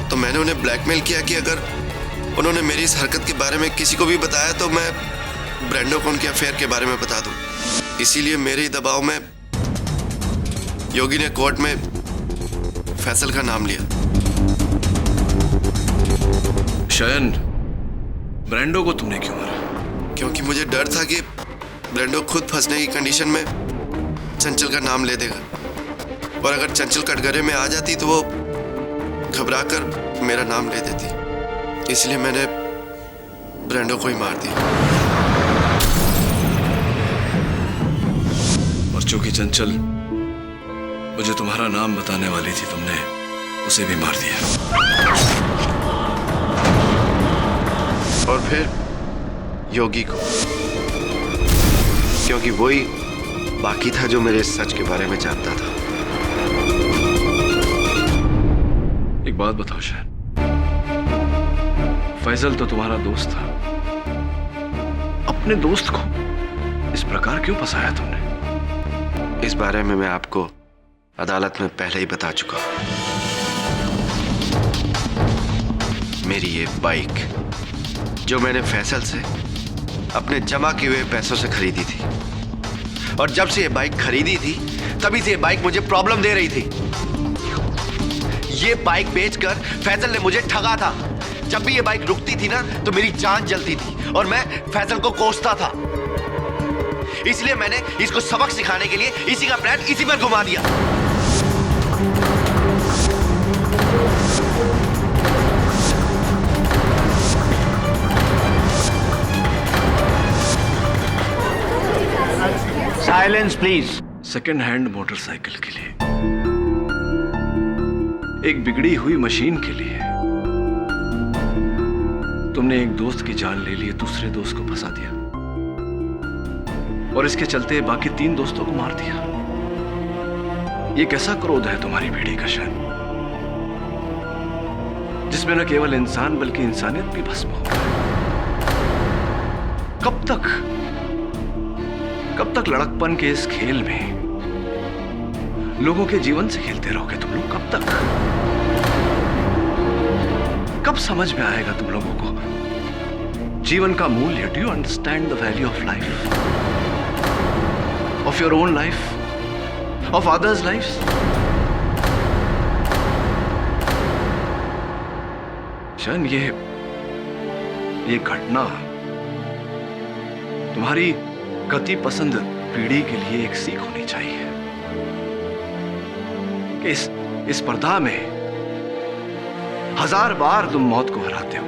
तो मैंने उन्हें ब्लैकमेल किया कि अगर उन्होंने मेरी इस हरकत के बारे में किसी को भी बताया तो मैं ब्रैंडो को उनके अफेयर के बारे में बता दूं। इसीलिए मेरे ही दबाव में योगी ने कोर्ट में फैसल का नाम लिया। शयन, ब्रैंडो को तुमने क्यों मारा? क्योंकि मुझे डर था कि ब्रैंडो खुद फंसने की कंडीशन में चंचल का नाम ले देगा और अगर चंचल कटघरे में आ जाती तो वो घबराकर मेरा नाम ले देती। इसलिए मैंने ब्रैंडो को ही मार दिया। और चूंकि चंचल मुझे तुम्हारा नाम बताने वाली थी, तुमने उसे भी मार दिया। और फिर योगी को, क्योंकि वही बाकी था जो मेरे सच के बारे में जानता था। एक बात बताओ शयन, फैजल तो तुम्हारा दोस्त था, अपने दोस्त को इस प्रकार क्यों फंसाया तुमने? इस बारे में मैं आपको अदालत में पहले ही बता चुका हूं। मेरी ये बाइक जो मैंने फैसल से अपने जमा किए हुए पैसों से खरीदी थी, और जब से ये बाइक खरीदी थी तभी से ये बाइक मुझे प्रॉब्लम दे रही थी। ये बाइक बेचकर फैसल ने मुझे ठगा था। जब भी ये बाइक रुकती थी ना तो मेरी जान जलती थी और मैं फैसल को कोसता था। इसलिए मैंने इसको सबक सिखाने के लिए इसी का प्लान इसी पर घुमा दिया। Silence please. Second hand motorcycle के लिए, एक बिगड़ी हुई मशीन के लिए तुमने एक दोस्त की जान ले ली, दूसरे दोस्त को फंसा दिया और इसके चलते बाकी 3 दोस्तों को मार दिया। ये कैसा क्रोध है तुम्हारी पीढ़ी का शान, जिसमें न केवल इंसान बल्कि इंसानियत भी भस्म हो गई। कब तक लड़कपन के इस खेल में लोगों के जीवन से खेलते रहोगे तुम लोग? कब तक? कब समझ में आएगा तुम लोगों को जीवन का मूल्य? Do you understand the value of life, of your own life, of others lifes? शन, ये घटना तुम्हारी गति पसंद पीढ़ी के लिए एक सीख होनी चाहिए कि इस स्पर्धा में 1000 बार तुम मौत को हराते हो,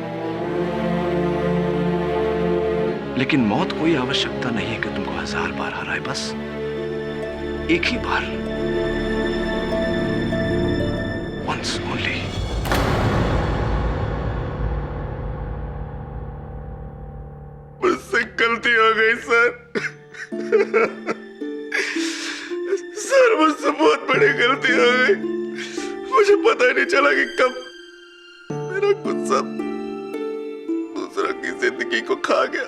लेकिन मौत कोई आवश्यकता नहीं है कि तुमको 1000 बार हराए, बस एक ही बार, once only। मुझसे गलती हो गई सर। सर, मुझसे बहुत बड़ी गलती हो गई। मुझे पता ही नहीं चला कि कब मेरा गुस्सा दूसरों की जिंदगी को खा गया।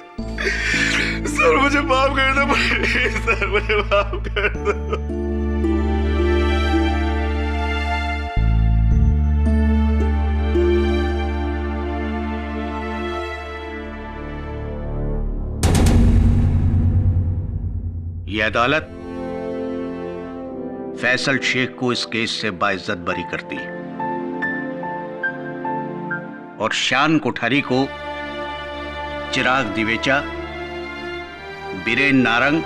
सर, मुझे माफ कर दो प्लीज। सर, मुझे माफ कर दो। ये अदालत फैसल शेख को इस केस से बाइज्जत बरी करती है और शान कोठारी को चिराग दिवेचा, बीरेन नारंग,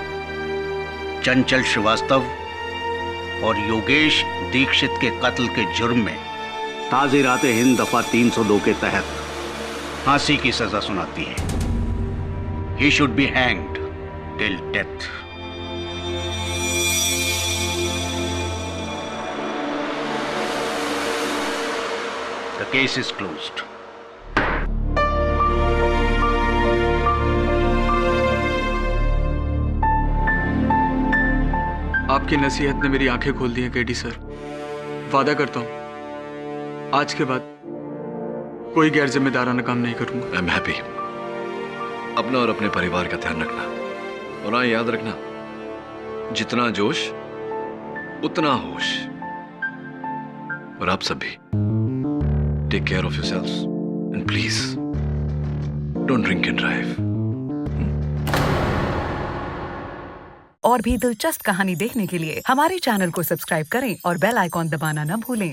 चंचल श्रीवास्तव और योगेश दीक्षित के कत्ल के जुर्म में ताज़ीरात हिंद दफा 302 के तहत फांसी की सजा सुनाती है। He should be hanged till death. The case is closed. आपकी नसीहत ने मेरी आंखें खोल दी हैं केडी सर। वादा करता हूं आज के बाद कोई गैर जिम्मेदाराना काम नहीं करूंगा। I am happy. अपना और अपने परिवार का ध्यान रखना, और हाँ, याद रखना, जितना जोश उतना होश। और आप सब भी take care of yourselves and please don't drink and drive। और भी दिलचस्प कहानी देखने के लिए हमारे चैनल को सब्सक्राइब करें और बेल आइकॉन दबाना न भूलें।